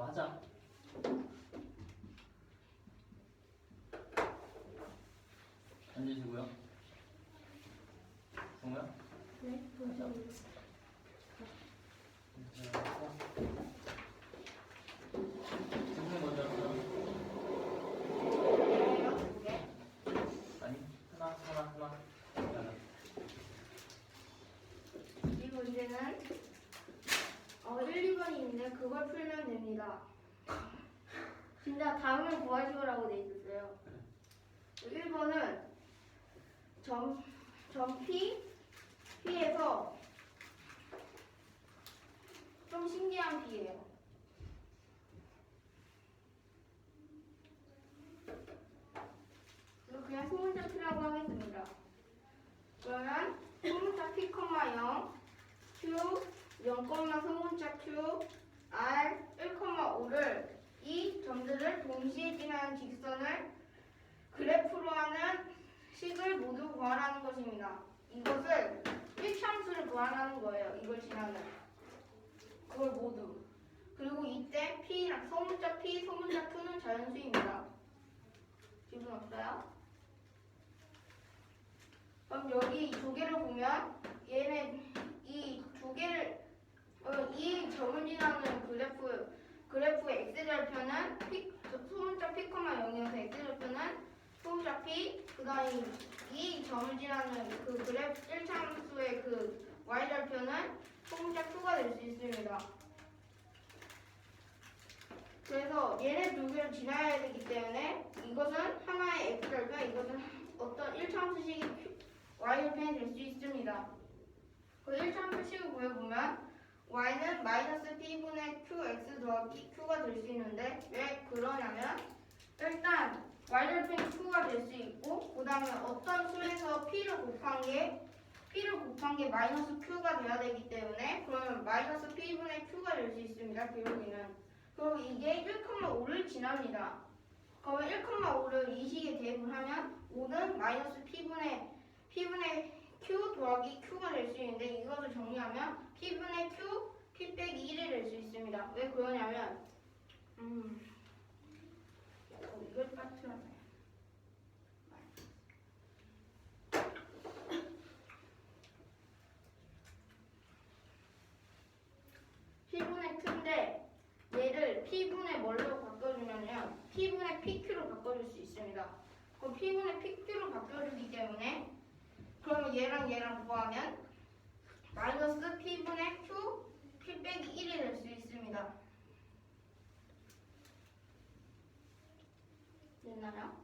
한번 하자. 앉으시고요. 성우야? 네, 먼저. 성우 먼저 하자. 뭐예요? 두 개? 아니, 하나. 이 문제는 1, 2번이 있는데 그걸 풀면 됩니다. 진짜 답을 구하시오라고 돼 있었어요. 1번은 점 P에서 좀 신기한 P예요. 이거 그냥 소문자 P라고 하겠습니다. 그러면 소문자 P, 0, Q, 0, 소문자 Q, R, 1,5를 이 점들을 동시에 지나는 직선을 그래프로 하는 식을 모두 구하라는 것입니다. 이것을 1참수를 구하라는 거예요. 이걸 지나는 그걸 모두. 그리고 이때 P랑 소문자 P, 소문자 Q는 자연수입니다. 질문 없어요? 그럼 여기 이 두 개를 보면 얘는 이 두 개를 이 점을 지나는 그래프의 x절편은 소문자 p, 0이어서 x절편은 소문자 p 그다음에 이 점을 지나는 그 그래프 1참수의 그 y절편은 소문자 q가 될 수 있습니다. 그래서 얘네 두 개를 지나야 되기 때문에 이것은 하나의 x절편, 이것은 어떤 1참수식의 y절편이 될 수 있습니다. 그 1참수식을 구해보면 y는 마이너스 p분의 qx 더하기 q가 될 수 있는데 왜 그러냐면 일단 y절편이 q가 될 수 있고 그 다음에 어떤 수에서 p를 곱한 게 마이너스 q가 돼야 되기 때문에 그러면 마이너스 p분의 q가 될 수 있습니다. 기울기는. 그리고 이게 1,5를 지납니다. 그러면 1,5를 이 식에 대입을 하면 5는 마이너스 p분의 q 더하기 q가 될 수 있는데 이것을 정리하면 p분의 q, p 빼기 1이 될 수 있습니다. 왜 그러냐면 이걸 빠뜨렸네. p분의 q인데 얘를 p분의 뭘로 바꿔주면요 p분의 pq로 바꿔줄 수 있습니다. 그럼 p분의 pq로 바꿔주기 때문에 그러면 얘랑 구하면 마이너스 p분의 q, p 빼기 1이 될 수 있습니다. 됐나요?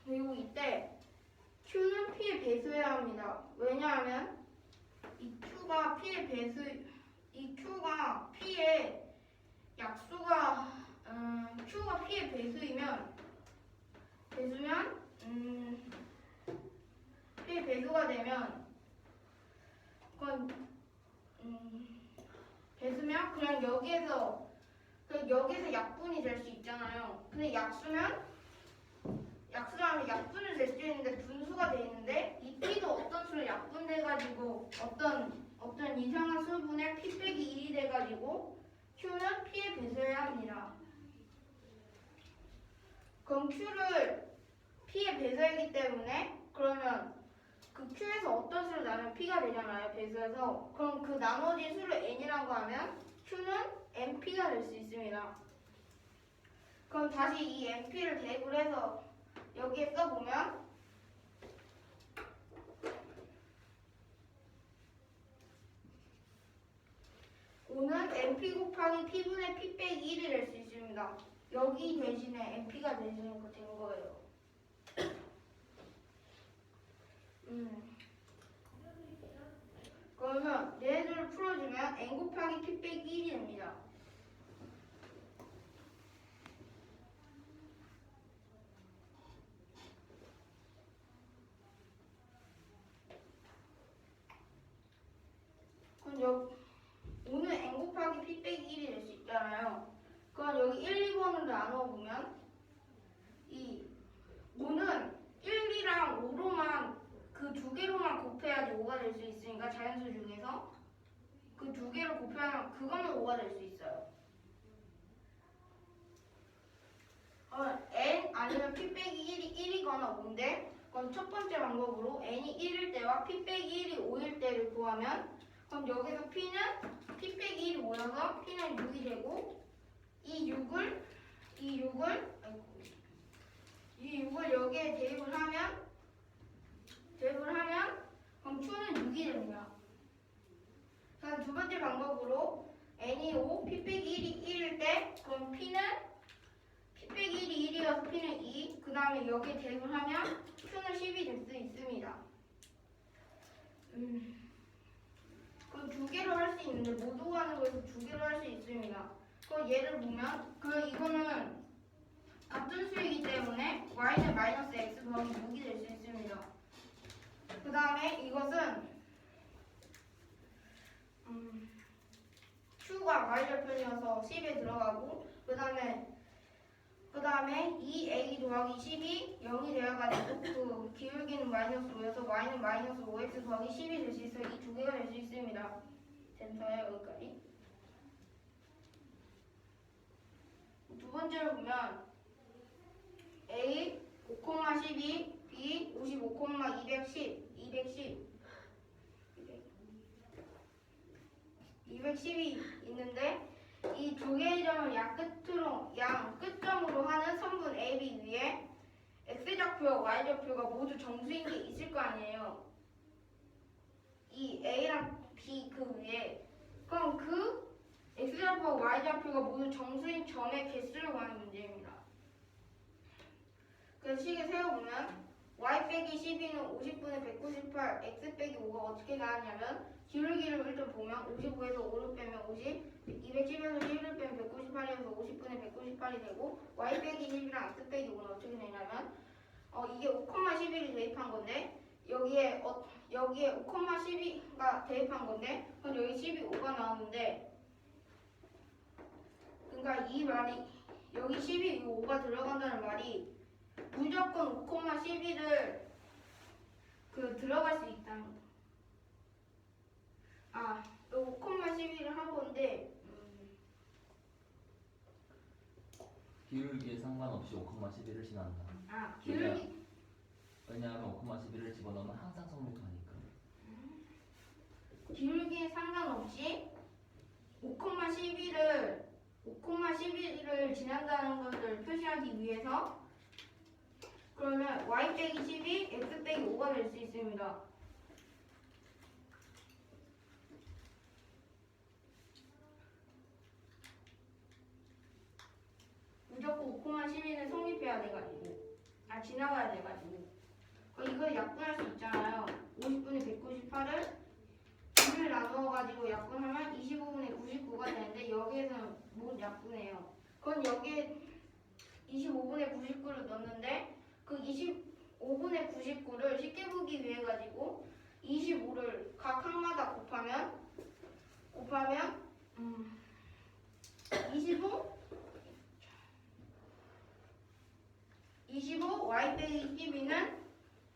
그리고 이때 q는 p의 배수여야 합니다. 왜냐하면 이 q가 p의 약수가 q가 p의 배수면 p의 배수가 되면 그건 배수면 그냥 여기에서 약분이 될 수 있잖아요. 근데 약수라면 약분이 될 수 있는데 분수가 돼 있는데 이 p도 어떤 수로 약분돼가지고 어떤 이상한 수분의 p 빼기 1이 돼가지고 q는 p의 배수여야 합니다. 그럼 q를 p의 배수이기 때문에 그러면 그 q에서 어떤 수를 나누면 p가 되잖아요. 배수해서. 그럼 그 나머지 수를 n이라고 하면 q는 np가 될 수 있습니다. 그럼 다시 이 np를 대입을 해서 여기에 써보면 5는 np 곱하기 p분의 p 빼기 1이 될 수 있습니다. 여기 대신에 np가 되는 거 된 거예요. 그러면 얘네들을 풀어주면 n 곱하기 p 빼기 1이 됩니다. 그럼 5는 n 곱하기 p 빼기 1이 될 수 있잖아요. 그럼 여기 1, 2번으로 나눠보면 이 5는 1이랑 5로만 그 두 개로만 곱해야지 5가 될 수 있으니까 자연수 중에서 그 두 개를 곱하면 그거는 5가 될 수 있어요. n 아니면 p 빼기 1이거나 5인데 그럼 첫 번째 방법으로 n이 1일 때와 p 빼기 1이 5일 때를 구하면 그럼 여기서 p는 p 빼기 1이 5여서 p는 6이 되고 이 6을 여기에 대입을 하면 그럼 q는 6이 됩니다. 그럼 두 번째 방법으로 n이 5, p 빼기 1이 1일 때 그럼 p는 p 빼기 1이 1이어서 p는 2, 그 다음에 여기에 대입을 하면 q는 10이 될 수 있습니다. 그 두 개로 할 수 있는데 모두 구하는 거에서 두 개로 할 수 있습니다. 그 예를 보면 이거는 같은 수이기 때문에 y는 마이너스 x 더하기 6이 될 수 있습니다. 그 다음에 이것은 q가 y절편이어서 10에 들어가고 그 다음에 2a 더하기 10이 0이 되어가지고 그 기울기는 마이너스 5여서 y는 마이너스 5x 더하기 10이 될 수 있어요. 이 두 개가 될 수 있습니다. 됐어요 여기까지. 두 번째로 보면 a 5,12 b 55,210 210이 있는데 이 두 개의 점을 양 끝점으로 하는 선분 AB 위에 x좌표와 y좌표가 모두 정수인 게 있을 거 아니에요. 이 a랑 b 그 위에 그럼 그 x좌표와 y좌표가 모두 정수인 점의 개수를 구하는 문제입니다. 그래서 식을 세워보면 y 빼기 12는 50분의 198 x 빼기 5가 어떻게 나왔냐면 기울기를 일단 보면 55에서 5를 빼면 50 210에서 1을 빼면 198이어서 50분의 198이 되고 y 빼기 10이랑 x 빼기 5는 어떻게 되냐면 이게 5,12를 대입한 건데 여기에 5,12가 대입한 건데 그럼 여기 12,5가 나왔는데 그러니까 이 말이 여기 12,5가 들어간다는 말이 무조건 5,12를 들어갈 수 있다는 거. 5,12를 한 건데 기울기에 상관없이 5,11을 지난다. 기울기 왜냐하면 5,11을 집어넣으면 항상 성립하니까. 기울기에 상관없이 5,11을 지난다는 것을 표시하기 위해서 그러면 y 빼기 10이 x 빼기 5가 될 수 있습니다. 무조건 5,12는 성립해야 돼가지고 지나가야 돼가지고 이걸 약분할 수 있잖아요. 50분의 198을 2를 나누어가지고 약분하면 25분의 99가 되는데 여기에서는 못 약분해요. 그럼 여기에 25분의 99를 넣는데 그 25분의 99를 쉽게 보기 위해 가지고 25를 각 항마다 곱하면 25 y 빼기 12는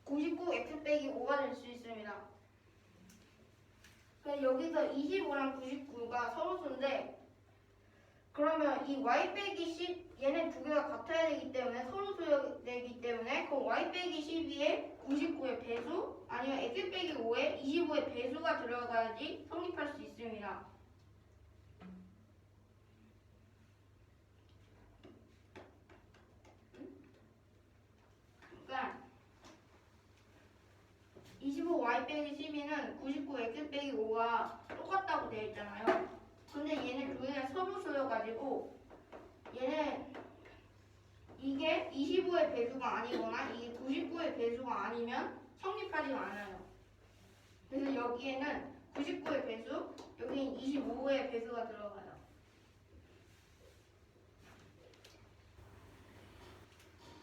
99 x 빼기 5가 될 수 있습니다. 그래서 여기서 25랑 99가 서로수인데 그러면 이 y 빼기 10 얘네 두 개가 같아야 되기 때문에 서로수여야 되기 때문에 그 y 빼기 12에 99의 배수 아니면 x 빼기 5에 25의 배수가 들어가야지 성립할 수 있습니다. 그러니까 25y 빼기 12는 99x 빼기 5가 똑같다고 되어 있잖아요. 근데 얘네 두 개가 서로수여가지고 얘네 이게 25의 배수가 아니거나 이게 99의 배수가 아니면 성립하지가 않아요. 그래서 여기에는 99의 배수, 여기는 25의 배수가 들어가요.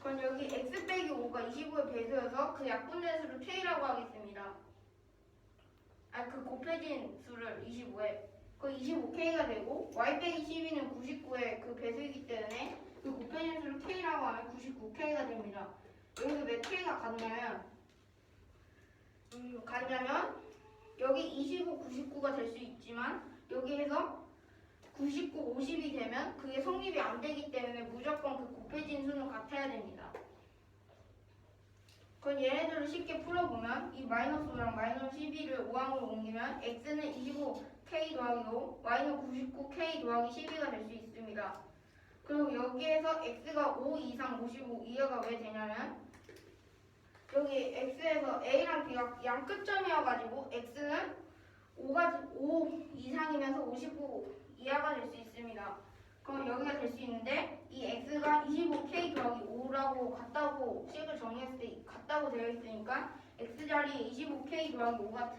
그럼 여기 x 빼기 5가 25의 배수여서 그 약분된 수를 k라고 하겠습니다. 그 곱해진 수를 25에 그 25k가 되고 y 빼기 12는 99의 그 배수이기 때문에 그 곱해진 수를 k라고 하면 99k가 됩니다. 여기서 왜 k가 같냐면 여기 25, 99가 될 수 있지만 여기에서 99, 50이 되면 그게 성립이 안 되기 때문에 무조건 그 곱해진 수는 같아야 됩니다. 그럼 얘네들을 쉽게 풀어보면 이 마이너스 5랑 마이너스 12를 5항으로 옮기면 x는 25k 더하기 5, y는 99k 더하기 12가 될 수 있습니다. 그리고 여기에서 x가 5 이상 55 이해가 왜 되냐면 여기 x에서 a랑 b가 양 끝점이어가지고 x는 5 이상이면서 55 이하가 될 수 있습니다. 그럼 여기가 될 수 있는데 이 x가 25k 더하기 5라고 같다고 식을 정의했을 때 같다고 되어 있으니까 x 자리에 25k 더하기 5가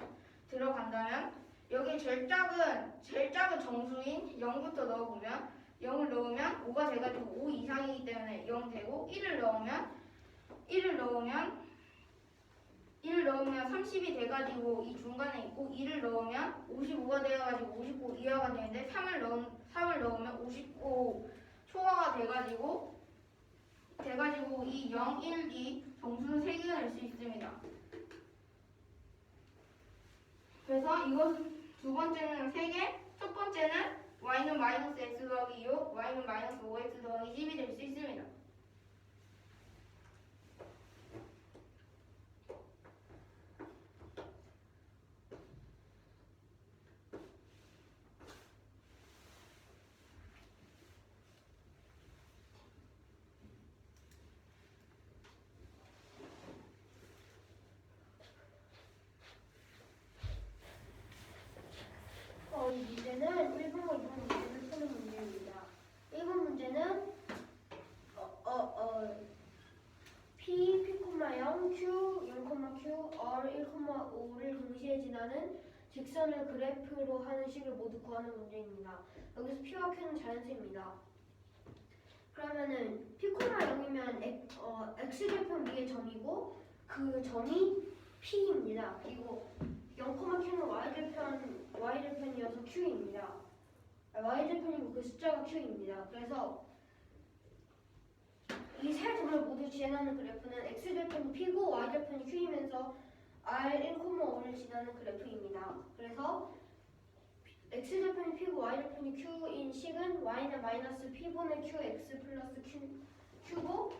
들어간다면 여기 제일 작은 정수인 0부터 넣어보면 0을 넣으면 5가 돼가지고 5 이상이기 때문에 0 되고 1을 넣으면 30이 돼가지고 이 중간에 있고 2를 넣으면 55가 돼가지고 55 이하가 되는데 3을 넣으면 55 초과가 돼가지고 이 0, 1, 2 정수는 3개가 될 수 있습니다. 그래서 이것 두 번째는 3개, 첫 번째는 y는 마이너스 x 더하기 6, y는 마이너스 5x 더하기 10이 될 수 있습니다. 이 문제는 1번과 2번 문제를 푸는 문제입니다. 1번 문제는 P, P, 0, Q, 0, Q, R, 1,5를 동시에 지나는 직선을 그래프로 하는 식을 모두 구하는 문제입니다. 여기서 P와 Q는 자연수입니다. 그러면은 P, 0이면 X절편 위의 점이고 그 점이 P입니다. 그리고 0, Q는 Y절편이어서 Q입니다. Y절편이고 그 숫자가 Q입니다. 그래서 이 세 점을 모두 지나는 그래프는 X절편이 P고 Y절편이 Q이면서 R 1,5를 지나는 그래프입니다. 그래서 X절편이 P고 Y절편이 Q인 식은 Y는 마이너스 P분의 QX 플러스 Q고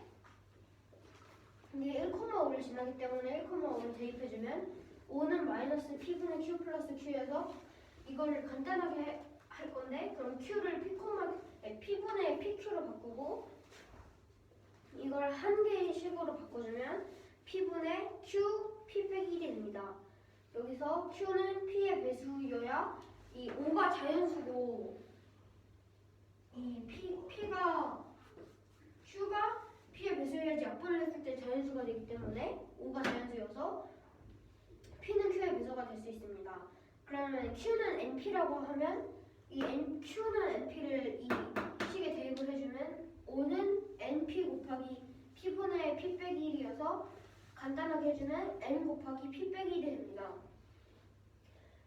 이게 1,5를 지나기 때문에 1,5를 대입해주면 5는 마이너스 P분의 Q 플러스 Q여서 이거를 간단하게 할 건데 그럼 Q를 P분의 PQ로 바꾸고 이걸 한 개의 식으로 바꿔주면 P분의 Q, P 빼기 1이 됩니다. 여기서 Q는 P의 배수여야 이 5가 자연수고 이 Q가 P의 배수여야지 약분을 했을 때 자연수가 되기 때문에 5가 자연수여서 P는 Q의 배수가 될 수 있습니다. 그러면 Q는 NP라고 하면 Q는 NP를 이 식에 대입을 해주면 5는 NP 곱하기 P분의 P 빼기 1이어서 간단하게 해주면 N 곱하기 P 빼기 1이 됩니다.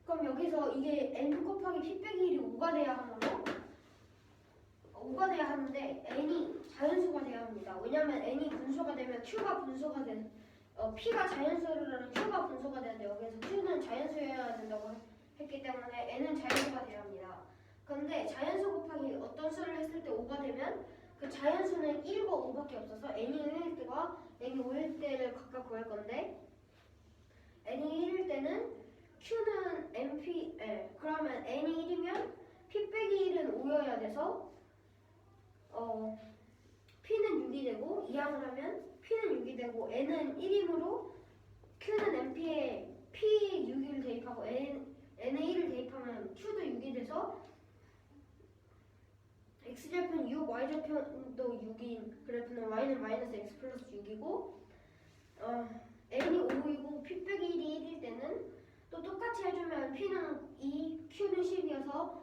그럼 여기서 이게 N 곱하기 P 빼기 1이 5가 돼야 하는데 N이 자연수가 돼야 합니다. 왜냐하면 N이 분수가 되면 Q가 분수가 P가 자연수라는 Q가 분수가 되는데 여기서 Q는 자연수여야 된다고 했기 때문에 N은 자연수가 돼야 합니다. 그런데 자연수 곱하기 어떤 수를 했을 때 5가 되면 그 자연수는 1과 5밖에 없어서 N이 1일 때와 N이 5일 때를 각각 구할 건데 N이 1일 때는 Q는 NP, 그러면 N이 1이면 P 빼기 1은 5여야 돼서 P는 6이 되고 이항을 하면 P는 6이 되고 N은 1이므로 Q는 NP에 P 6을 대입하고 N에 1을 대입하면 Q도 6이 돼서 X절편 6, Y절편도 6인 그래프는 Y는 마이너스 X 플러스 6이고 N이 5이고 P 빼기 1이 1일 때는 또 똑같이 해주면 P는 2, Q는 10이어서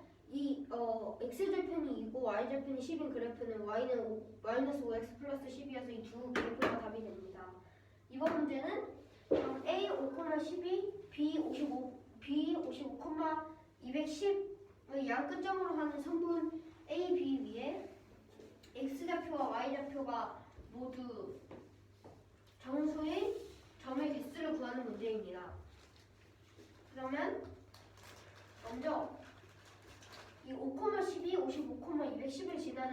X절편이 2고 Y절편이 10인 그래프는 Y는 마이너스 5X 플러스 10이어서 이 두 그래프가 답이 됩니다. 이번 문제는 A 5,12, B 55, B 55,210의 양 끝점으로 하는 성분 A, B 위에 X좌표와 Y좌표가 모두 정수의 점의 개수를 구하는 문제입니다. 그러면 먼저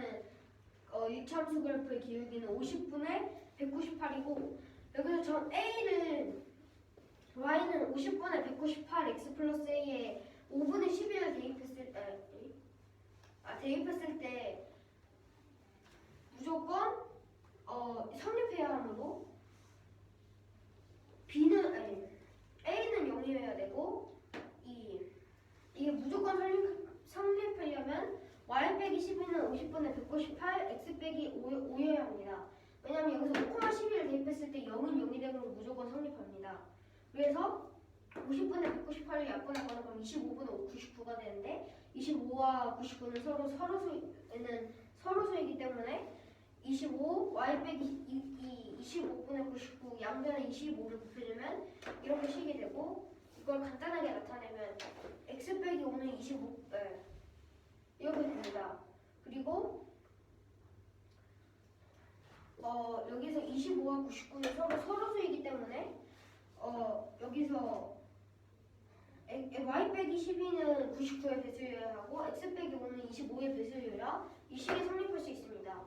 구하는 유참수 그래프의 기울기는 50분의 198이고 여기서 점 A는 y는 50분의 198 x 플러스 a에 5분의 11을 대입했을 때 무조건 성립해야 하므로 A는 0이어야 되고 이게 무조건 성립하려면 y 빼기 12는 50분의 198 x 빼기 5여야 합니다. 왜냐면 여기서 5,12를 대입했을 때 0은 0이 되므로 무조건 성립합니다. 그래서 50분의 198을 약분하거나 그럼 25분의 99가 되는데 25와 99는 서로수이기 때문에 25 y 빼기 25분의 99 양변에 25를 곱해주면 이렇게 식이 되고 이걸 간단하게 나타내면 x 빼기 5는 25 이렇게 됩니다. 그리고 여기서 25와 99는 서로수이기 때문에 여기서 y 빼기 12는 99의 배수여야 하고 x 빼기 5는 25의 배수여야 이 식이 성립할 수 있습니다.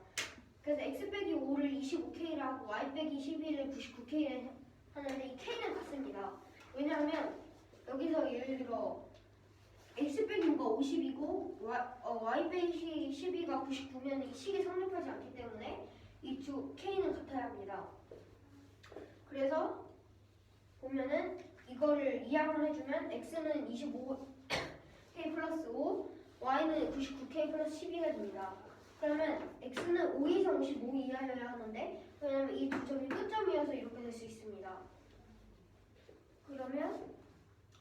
그래서 x 빼기 5를 25k라 하고 y 빼기 12를 99k라 하는데 이 k는 같습니다. 왜냐하면 여기서 예를 들어 x 빼기 5가 50이고 y 빼기 12가 99면 이 식이 성립하지 않기 때문에 이 두 k는 같아야 합니다. 그래서 보면은 이거를 이항을 해주면 x는 25k 플러스 5, y는 99k 플러스 12가 됩니다. 그러면 x는 5 이상 55 이하여야 하는데 왜냐면 이 두 점이 끝점이어서 이렇게 될 수 있습니다. 그러면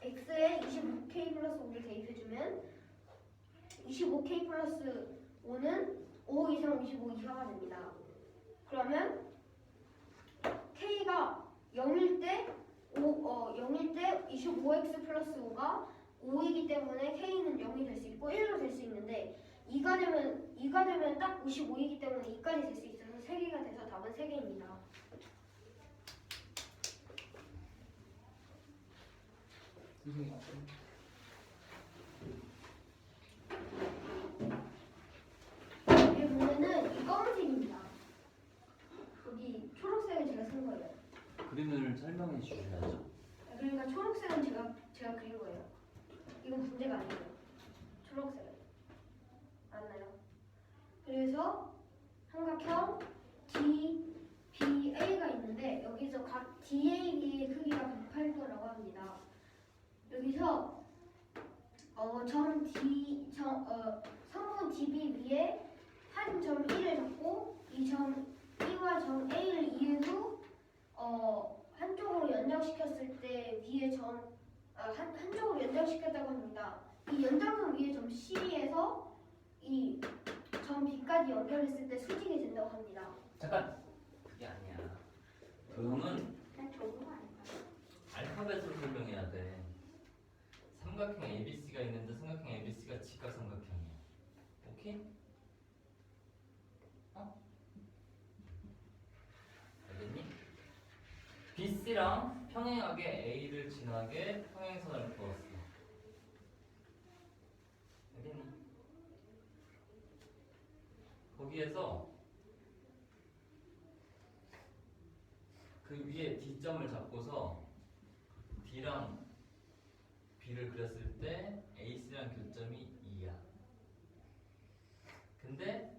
x에 25k 플러스 5를 대입해주면 25k 플러스 5는 5 이상 55 이하가 됩니다. 그러면 k가 0일 때 25x 플러스 5가 5이기 때문에 k는 0이 될 수 있고 1로 될 수 있는데 2가 되면 딱 55이기 때문에 2까지 될 수 있어서 3개가 돼서 답은 3개입니다. 여기 보면은 이 검은색입니다. 여기 초록색은 제가 쓴 거예요. 그림을 설명해 주셔야죠. 그러니까 초록색은 제가 그린 거예요. 이건 문제가 아니에요. 초록색은 맞나요? 그래서 삼각형 DBA가 있는데 여기서 각 DAB의 크기가 108도라고 합니다. 여기서 성분 DB 위에 한 점 1을 잡고 이 점 B와 점 A를 이은 후 한쪽으로 연장시켰을 때 위에 한쪽으로 연장시켰다고 합니다. 이 연장선 위에 점 C에서 이 점 B까지 연결했을 때 수직이 된다고 합니다. 잠깐, 그게 아니야. 그거는 그냥 적은 거 아닐까요? 알파벳으로 설명해야 돼. 삼각형 ABC가 있는데 삼각형 ABC가 직각삼각형이야. 오케이? 알겠니? BC랑 평행하게 A를 지나게 평행선을 그었어. 알겠니? 거기에서 그 위에 D점을 잡고서 D랑 B를 그렸을 때 AC랑 교점이 2야. 근데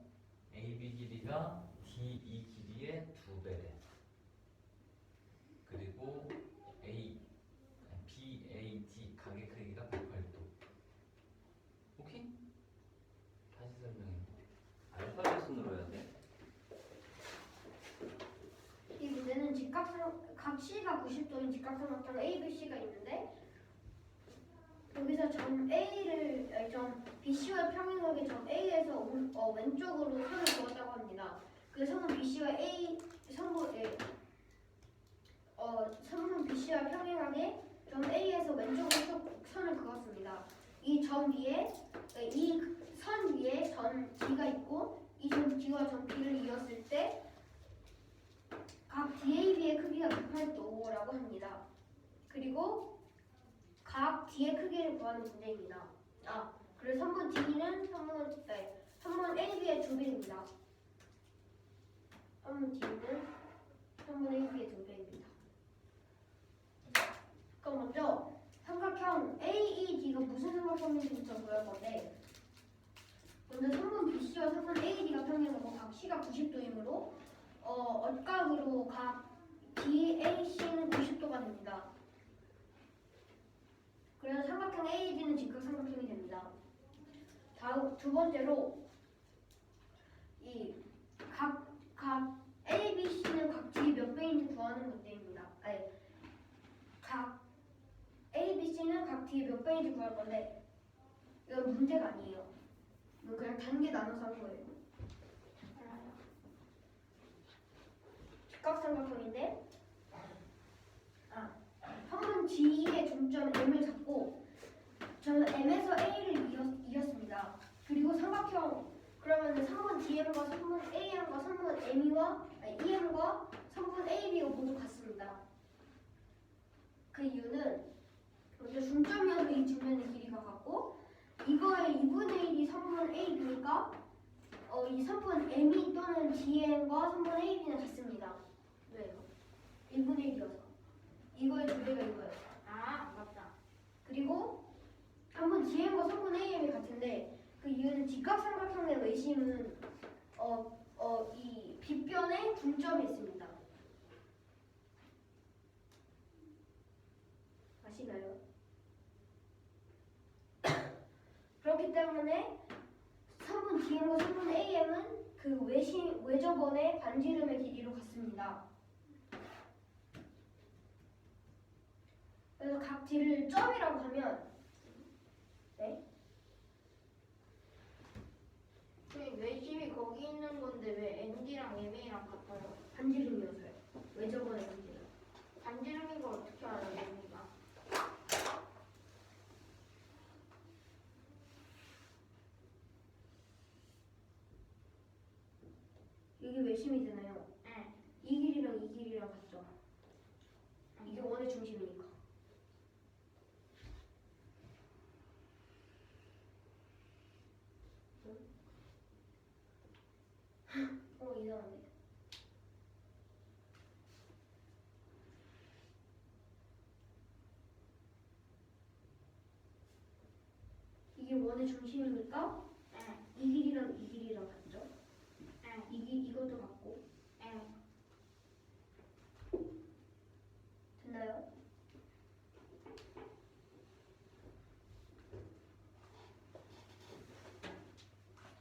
AB 길이가 DE 길이의 2배래. 그리고 BAD 각의 크기가 108도. 오케이? 다시 설명해. 알파벳으로 해야 돼. 이 문제는 각 C가 90도인 직각삼각형 ABC가 있는데 여기서 점 BC와 평행하게 점 A에서 왼쪽으로 선을 그었다고 합니다. 그 선은 BC와 선분 BC와 평행하게 점 A에서 왼쪽으로 선을 그었습니다. 이 점 위에 이 선 위에 점 D가 있고 이 점 D와 점 B를 이었을 때 각 DAB의 크기가 108도라고 합니다. 그리고 각 D의 크기를 구하는 문제입니다. 그래서 선분 D는 선분 AB의 2배입니다. 3분 D는 3분의 1B의 2배입니다. 그럼 먼저 삼각형 AED가 무슨 삼각형인지부터 구할 건데, 먼저 3분 BC와 3분 AD가 평행하고 각 시각 90도이므로 억각으로 각 BAC는 90도가 됩니다. 그래서 삼각형 AED는 직각삼각형이 됩니다. 다음 두 번째로 이 각 ABC는 각 D 몇 배인지 구하는 문제입니다. 아니, 각 ABC는 각 D 몇 배인지 구할 건데 이건 문제가 아니에요. 이거 그냥 단계 나눠서 한 거예요. 직각삼각형인데 한번 G의 중점 M을 잡고 저는 M에서 A를 이었습니다. 그리고 삼각형 그러면 3분 DM과 3분 AM과 3분 EM과 3분 AB가 모두 같습니다. 그 이유는 먼저 중점이어서 이 중면의 길이가 같고 이거의 2분의 1이 3분 AB니까 이 3분 ME 또는 DM과 3분 AB는 같습니다. 왜요? 1분의 1이어서 이거의 두 배가 이거예요. 아, 맞다. 그리고 3분 DM과 3분 AM이 같은데 그 이유는 직각삼각형의 외심은 이 빗변에 중점이 있습니다. 아시나요? 그렇기 때문에 3분 DM과 3분 AM은 그 외접원의 반지름의 길이로 같습니다. 그래서 각 D를 점이라고 하면 네? 외심이 거기 있는 건데 왜 ND랑 MA랑 같아요? 반지름이어서요. 외접원의 반지름. 반지름인 걸 어떻게 알아요, MA가? 이게 외심이잖아요. 네. 이 길이랑 이 길이랑 같죠. 이게 원의 중심이니까. 이상한데. 이게 원의 중심이니까 네. 이 길이랑 이 길이랑 같죠. 네. 이것도 같고. 네. 됐나요?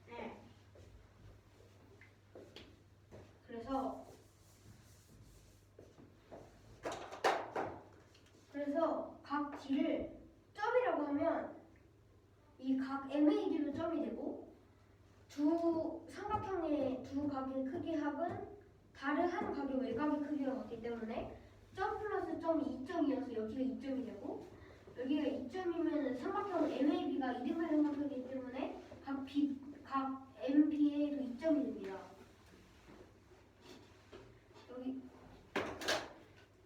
네. 그래서 각 D를 점이라고 하면 이 각 MAD도 점이 되고 두 삼각형의 두 각의 크기 합은 다른 한 각의 외곽의 크기와 같기 때문에 점 플러스 점이 2점이어서 여기가 2점이 되고 여기가 2점이면 삼각형 MAB가 이등변 삼각형이기 때문에 각 MBA도 2점이 됩니다.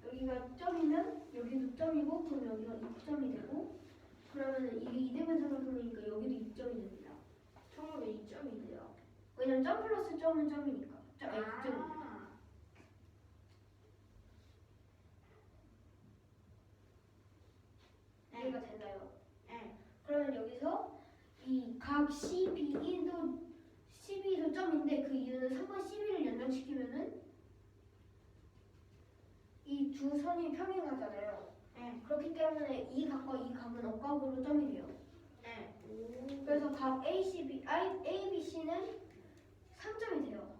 여기가 점이면 여기도 점이고 그럼 여기가 2점이 되고 그러면 이게 이등변 삼각형이니까 여기도 2점이 됩니다. 처음에 2점인데요. 왜냐면 점 플러스 점은 점이니까. 2점입니다. 이해가 되나요? 네. 그러면 여기서 이 각 CB도 점인데 그 이유는 3번 CB를 연장시키면은 이 두 선이 평행하잖아요. 네. 그렇기 때문에 이 각과 이 각은 억각으로 점이 돼요. 네. 그래서 각 ABC는 3점이 돼요.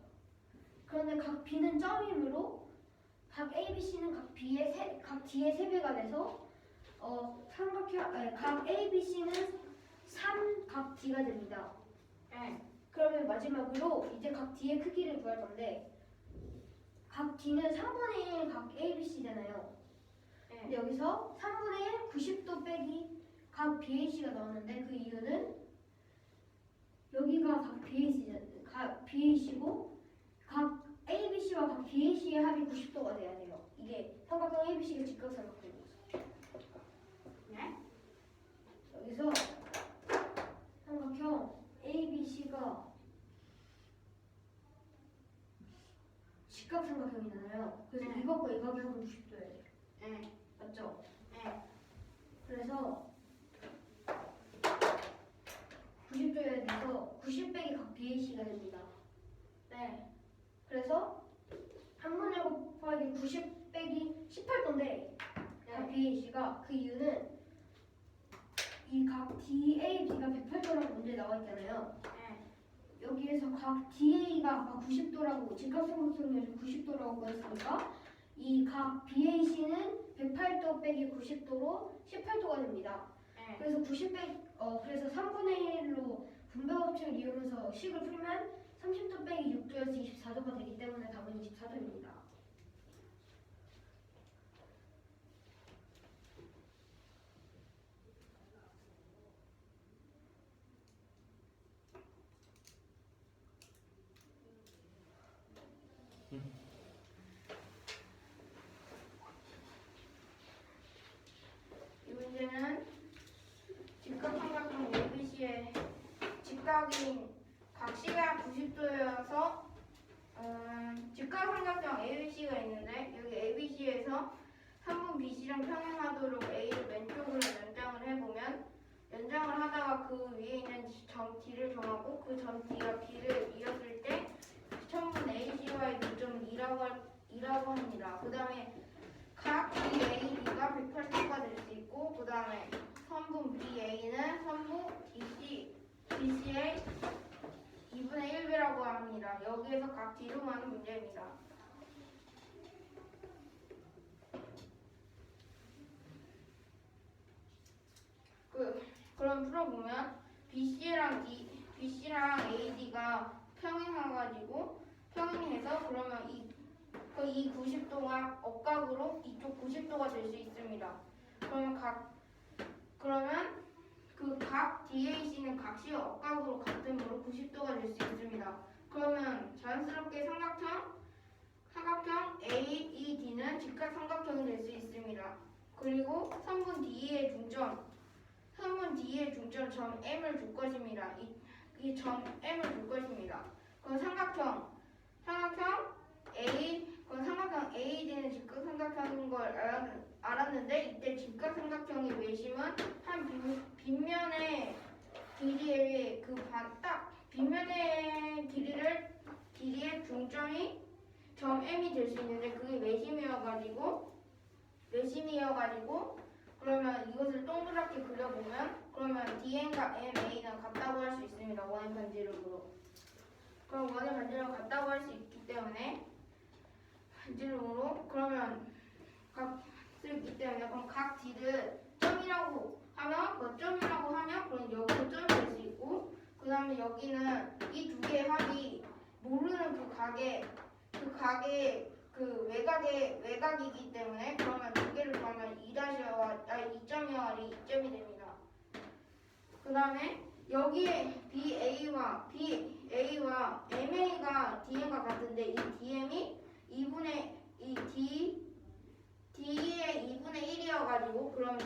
그런데 각 B는 점이므로 각 ABC는 각 D의 3배가 돼서 각 ABC는 3각 D가 됩니다. 네. 그러면 마지막으로 이제 각 D의 크기를 구할 건데 각 D는 3분의 1 각 ABC잖아요. 근데 여기서 3분의 1 90도 빼기 각 BAC가 나오는데 그 이유는 여기가 각 BAC고 각 ABC와 각 BAC의 합이 90도가 돼야 돼요. 이게 삼각형 ABC가 직각삼각형이어서. 네? 여기서 삼각형 ABC가 직각삼각형이잖아요. 그래서 네. 이것과 이 각이 항상 90도여야 돼요. 네. 맞죠? 네. 그래서 90도여야 돼서 90 빼기 각 BAC가 됩니다. 네. 그래서 3분의 곱하기 90 빼기 18도인데 각 BAC가 그 이유는 이 각 DAB가 108도라고 문제에 나와 있잖아요. 네. 여기에서 각 DA가 아까 90도라고 직각삼각형에서 90도라고 했으니까 이 각 BAC는 108도 빼기 90도로 18도가 됩니다. 네. 그래서 그래서 3분의 1로 분배 법칙을 이용해서 식을 풀면 30도 빼기 6도여서 24도가 되기 때문에 답은 24도입니다. 이 문제는 직각삼각형 ABC의 직각인 각시가 90도여서 직각삼각형 ABC가 있는데 여기 ABC에서 3분 BC랑 평행하도록 A를 왼쪽으로 연장을 해보면 연장을 하다가 그 위에 있는 점 D를 정하고 그 점 D가 B를 이었을 때 천분 AC와의 교점은 2라고 합니다. 그 다음에 각 BAD가 180도가 될 수 있고 그 다음에 선분 BA는 선분 BC의 2분의 1배라고 합니다. 여기에서 각 D로 하는 문제입니다. 그럼 풀어보면 BC랑 AD가 평행해가지고 평행해서 그러면 이 90도가 억각으로 이쪽 90도가 될 수 있습니다. 그러면 그 각 DAC는 각시의 억각으로 같으므로 90도가 될 수 있습니다. 그러면 자연스럽게 삼각형 AED는 직각삼각형이 될 수 있습니다. 그리고 선분 D의 중점 점 M을 줄 것입니다. 이 점 M을 줄 것입니다. 그럼 삼각형 AD는 직각삼각형인 걸 알았는데 이때 직각삼각형의 외심은 한 빗면의 길이의 빗면의 길이의 중점이 점 M이 될 수 있는데 그게 외심이어가지고 그러면 이것을 동그랗게 그려보면 그러면 DN과 MA는 같다고 할 수 있습니다. 원의 반지름으로. 그럼 원의 반지름은 같다고 할 수 있기 때문에 반지름으로 그러면 그럼 각 D를 점이라고 하면 그럼 여기도 점이 될 수 있고 그 다음에 여기는 이 두 개의 합이 모르는 그 외곽이기 때문에 그러면 두 개를 더하면 2.2이 2점이 됩니다. 그 다음에 여기에 BA와 MA가 DM과 같은데 이 DM이 D의 2분의 1이어가지고 그러면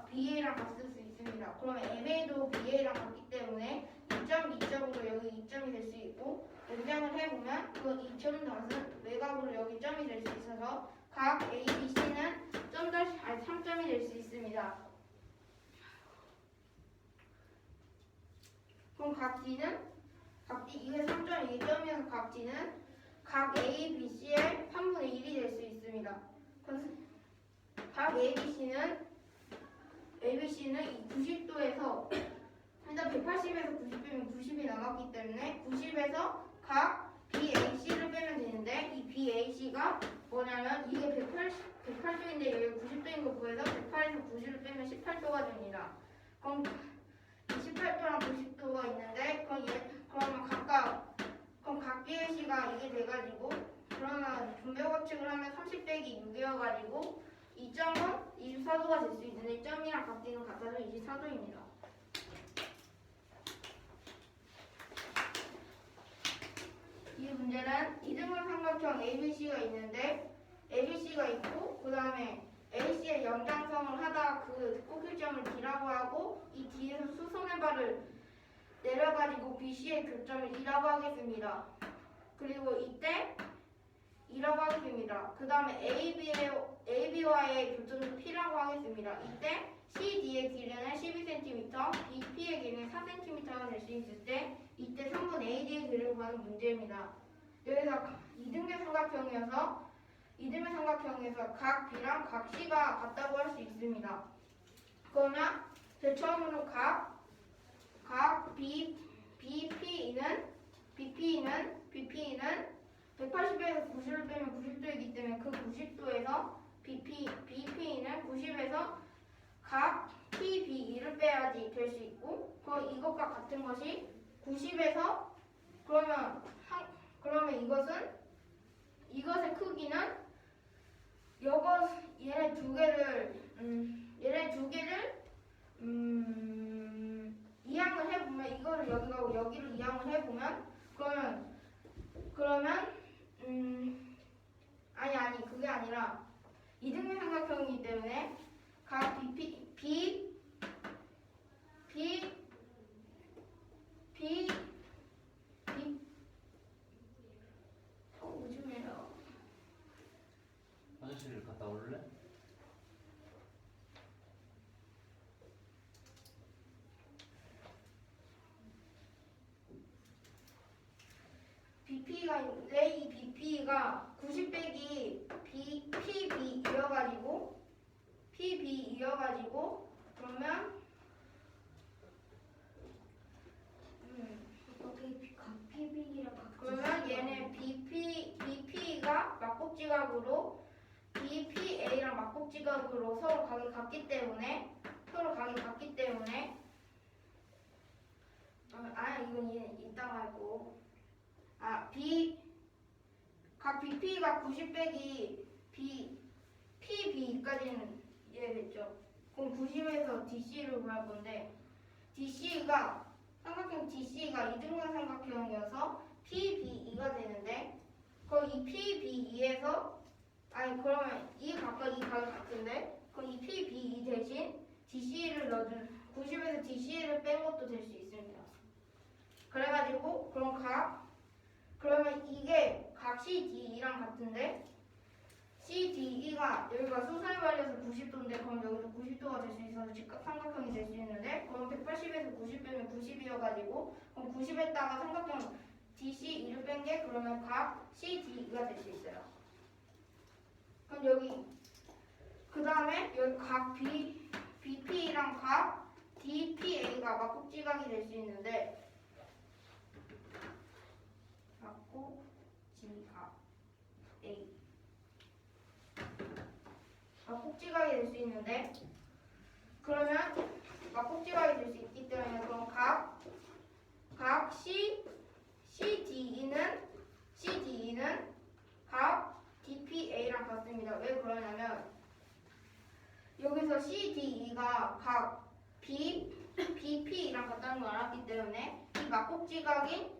BA랑 같을 수 있습니다. 그러면 MA도 BA랑 같기 때문에 2.2점으로 여기 2점이 될 수 있고 연장을 해보면 그 2점 닷은 외곽으로 여기 점이 될 수 있어서 각 ABC는 3점이 될 수 있습니다. 그럼 각 D는 이게 3점, 이게 점이어서 각 D는 각 ABC의 3분의 1이 될 수 있습니다. 각 ABC는 이 90도에서 일단 180에서 90 빼면 90이 남았기 때문에 90에서 각 BAC를 빼면 되는데 이 BAC가 뭐냐면 이게 108도인데 여기 90도인 거 구해서 108에서 90을 빼면 18도가 됩니다. 그럼 18도랑 90도가 있는데 그럼 각 BAC가 이게 돼가지고 그러면 분배 법칙을 하면 30 빼기 6이어가지고 이 점은 24도가 될 수 있는데 이 점이랑 각 D는 같아서 24도입니다. 이 문제는 이등분 삼각형 ABC가 있는데 ABC가 있고 그 다음에 AC의 연장성을 하다 그 꼭지점을 D라고 하고 이 D에서 수선의 발을 내려가지고 BC의 교점을 E라고 하겠습니다. 그리고 이때 2라고 하겠습니다. 그 다음에 AB와의 교점도 P라고 하겠습니다. 이때 CD의 길이는 12cm, BP의 길이는 4cm가 될 수 있을 때 이때 3분 AD의 길이를 구하는 문제입니다. 여기서 이등변 삼각형에서 각 B랑 각 C가 같다고 할 수 있습니다. 그러면 제일 처음으로 각 BP는 180에서 90을 빼면 90도이기 때문에 그 90도에서 BP는 90에서 각 PB를 빼야지 될 수 있고, 이것과 같은 것이 90에서 그러면 이것의 크기는 얘네 두 개를 이항을 해보면 이거를 여기 가고 여기를 이항을 해보면 그러면 아니 그게 아니라 이등변 삼각형이기 때문에 각 요즘에요. 화장실 갔다 올래? BP가 있는데 이 BP가 90 빼기 PB이어가지고 그러면 어떻게 각 PB랑 각 그러면 얘네 BP가 막복지각으로 BPA랑 막복지각으로 서로 각이 같기 때문에 이건 이따가 하고 각 BP가 90 빼기 PB까지는 이해됐죠? 그럼 90에서 DC를 구할 건데 삼각형 DC가 이등변 삼각형이어서 PBE가 되는데 이 PBE에서 그러면 이 각이 같은데 그럼 이 PBE 대신 DC를 넣어준 90에서 DC를 뺀 것도 될 수 있습니다. 그래가지고 그러면 이게 각 CDE랑 같은데 CDE가 여기가 수선에 발려서 90도인데 그럼 여기도 90도가 될 수 있어서 직각삼각형이 될 수 있는데 그럼 180에서 90 빼면 90이어가지고 그럼 90에다가 삼각형 DCE를 뺀 게 그러면 각 CDE가 될 수 있어요. 그럼 여기 그 다음에 여기 각 BP랑 각 DPA가 막복지각이 될 수 있는데 막복지각이 될 수 있는데 그러면 막복지각이 될 수 있기 때문에 그럼 각 CDE는 각 DPA랑 같습니다. 왜 그러냐면 여기서 CDE가 각 BP랑 같다는 걸 알았기 때문에 이 막복지각이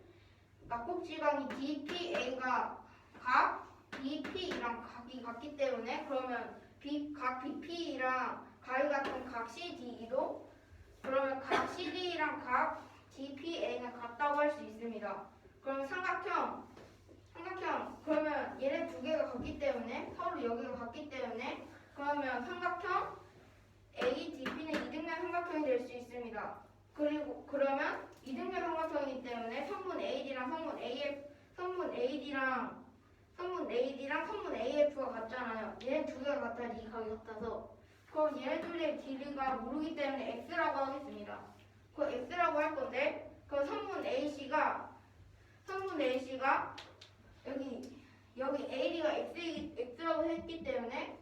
DPA가 각 BP랑 각이 같기 때문에 그러면 각 BP랑 각이 같은 각 CDE도 그러면 각 CD랑 각 DPA는 같다고 할 수 있습니다. 그러면 삼각형 그러면 얘네 두 개가 같기 때문에 서로 여기가 같기 때문에 그러면 삼각형 ADP는 이등변 삼각형이 될 수 있습니다. 그리고 그러면 이등변 삼각형이기 때문에 성분 AD랑 성분 AF가 같잖아요. 얘네 두 개가 같아야지 이 각이 같아서 그럼 얘네 둘의 길이가 모르기 때문에 X라고 하겠습니다. 그 X라고 할 건데 그 성분 AC가 여기 AD가 X라고 했기 때문에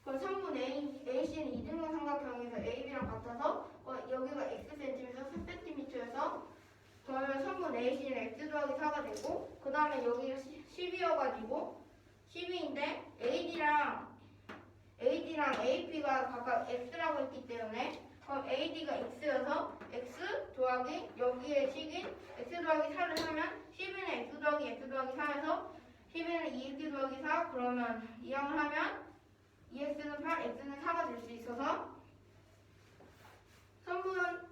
그 성분 AC는 이등변 삼각형에서 AB랑 같아서 여기가 Xcm에서 4cm여서 그러면 성분 AC는 X 더하기 4가 되고 그 다음에 여기가 10이어가지고 10인데 AD랑 AP가 각각 X라고 했기 때문에 그럼 AD가 X여서 X 더하기 여기에 식인 X 더하기 4를 하면 10에는 X 더하기 4에서 10에는 2X 더하기 4 그러면 이항을 하면 2X는 8, X는 4가 될 수 있어서 성분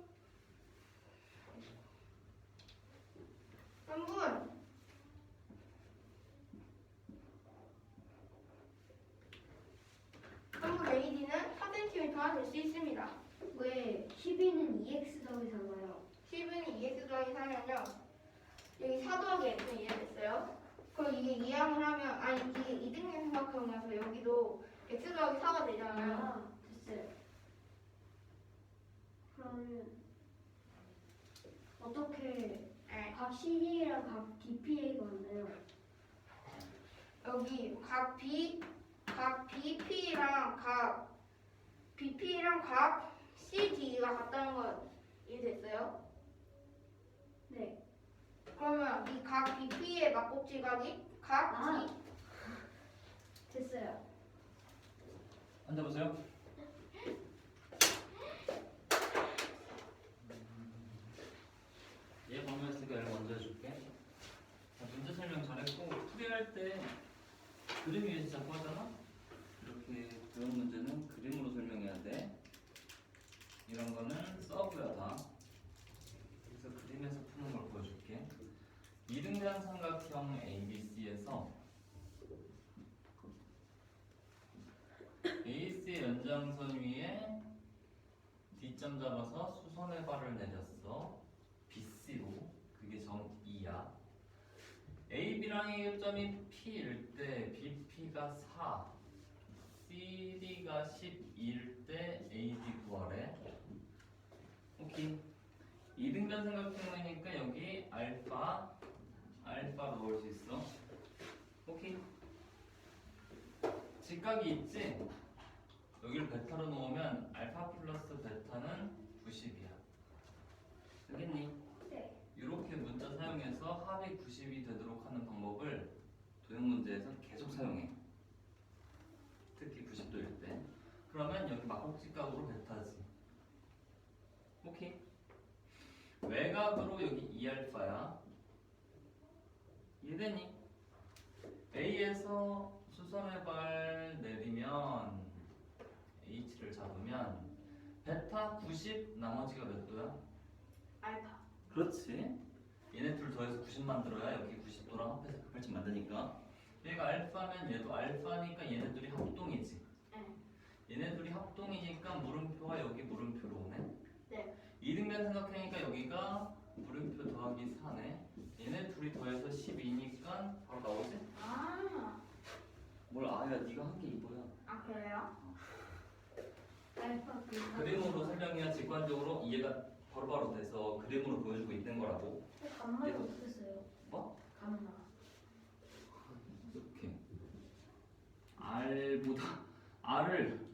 수 있습니다. 왜 12는 2x 더하기 4가요? 10은 2x 더하기 4면요. 여기 4 더하기 x는 이해됐어요? 그럼 이게 이항을 하면 아니 이게 이등변 삼각형이어서 여기도 x 더하기 4가 되잖아요. 아, 됐어요. 그러면 어떻게 네. 각 CD랑 각 DPA가 있나요? 여기 각 BP랑 각 BP랑 각 CD가 같다는 거 이해됐어요? 네. 그러면 이 각 BP의 막곱지각이 각 아. D 됐어요. 앉아보세요. 얘 방문했으니까 얘를 먼저 해줄게. 자, 문제 설명 잘했고 풀이할 때 그림 위에서 자꾸 하잖아? 이렇게 배운 문제는 그림으로 설명해야 돼. 이런 거는 써줘야 다. 그래서 그림에서 푸는 걸 보여줄게. 이등변 삼각형 ABC에서 AC의 연장선 위에 D점 잡아서 수선의 발을 내렸어. BC로. 그게 점 2야. AB랑 A점이 P일 때 BP가 4, CD가 12일 때 AD 구하래. 오케이. 이등변 삼각형이니까 여기 알파 넣을 수 있어. 오케이. 직각이 있지? 여기를 베타로 놓으면 알파 플러스 베타는 90이야. 알겠니? 네. 이렇게 문자 사용해서 합이 90이 되도록 하는 방법을 도형 문제에서 계속 사용해. 특히 90도일 때. 그러면 여기 막곡직각으로 베타지. 오케이. 외곽으로 여기 2알파야. 이해되니? A에서 수선의 발 내리면 H를 잡으면 베타 90 나머지가 몇 도야? 알파. 그렇지. 얘네 둘 더해서 90 만들어야 여기 90도랑 합해서 180 만드니까. 얘가 알파면 얘도 알파니까 얘네 둘이 합동이지. 네. 얘네 둘이 합동이니까 물음표와 여기 물음표로 오네. 네. 이등변 삼각형이니까 여기가 물음표 더하기 4네. 얘네 둘이 더해서 12니까 바로 나오지? 아. 뭘 아야 네가 한 게 이거야. 아 그래요? 알파 그림으로 설명해야 직관적으로 이해가 바로바로 돼서 그림으로 보여주고 있는 거라고. 감마는 어떻게 써요? 뭐? 감마. 이렇게 R보다 R을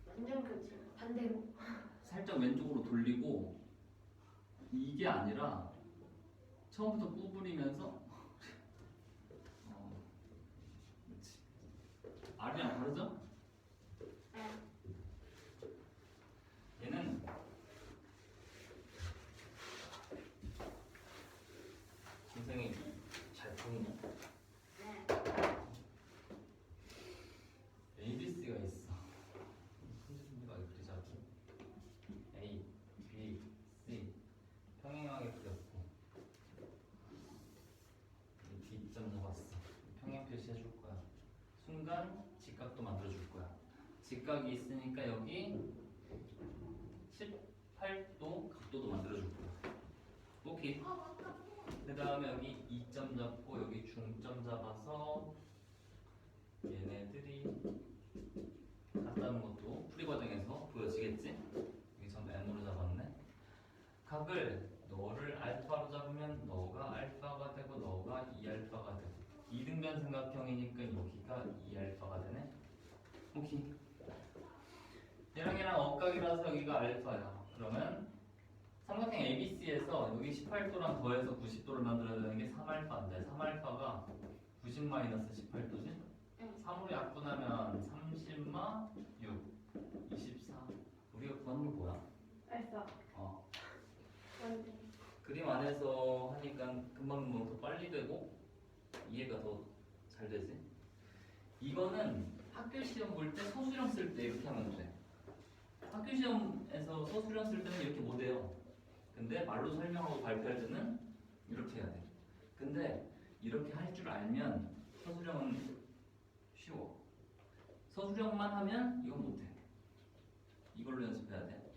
완전 그치. 반대로. 살짝 왼쪽으로 돌리고 이게 아니라 처음부터 구부리면서 그렇지. R이랑 다르죠? 네. 얘는 선생님 잘 보이니? 네. ABC가 있어. 선생님과 그리자고. A, B, C 평행하게 그렸고 D점 잡았어. 평행 표시해 줄 거야. 순간 직각도 만들어 줄 거야. 직각이 있으니까 여기 18도 각도도 만들어 줄 거야. 오케이. 그 다음에 여기 2점 잡고 여기 중점 잡아서 얘네들이 같다는 것도 풀이 과정에서 보여지겠지? 여기 점 M으로 잡았네. 각을 너를 알파로 잡으면 너가 알파가 되고 너가 2알파가 되고 이등변 삼각형이니까 여기가 2알파가 되네. 오케이. 얘랑 얘랑 억각이라서 여기가 알파야. 그러면 삼각형 ABC에서 여기 18도랑 더해서 90도를 만들어야 되는 게 3알파인데 3알파가 90 마이너스 18도지? 3으로 약분하면 30마 6 24. 우리가 구한 게 뭐야? 알파. 완전. 그림 안에서 하니까 금방 더 빨리 되고 이해가 더 잘 되지? 이거는 학교 시험 볼 때 서술형 쓸 때 이렇게 하면 돼. 학교 시험에서 서술형 쓸 때는 이렇게 못 해요. 근데 말로 설명하고 발표할 때는 이렇게 해야 돼. 근데 이렇게 할 줄 알면 서술형은 쉬워. 서술형만 하면 이건 못 해. 이걸로 연습해야 돼.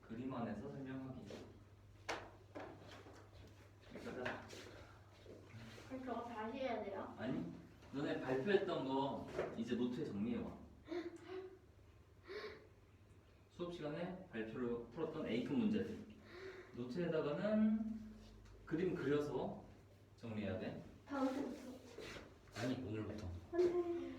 그림 안에서 설명하기. 여기까지. 그럼 저거 다시 해야 돼요? 아니, 너네 발표했던 거 이제 노트에 정리해와. 수업 시간에 발표로 풀었던 A급 문제들. 노트에다가는 그림 그려서 정리해야 돼. 다음 주부터. 아니, 오늘부터. 안 돼.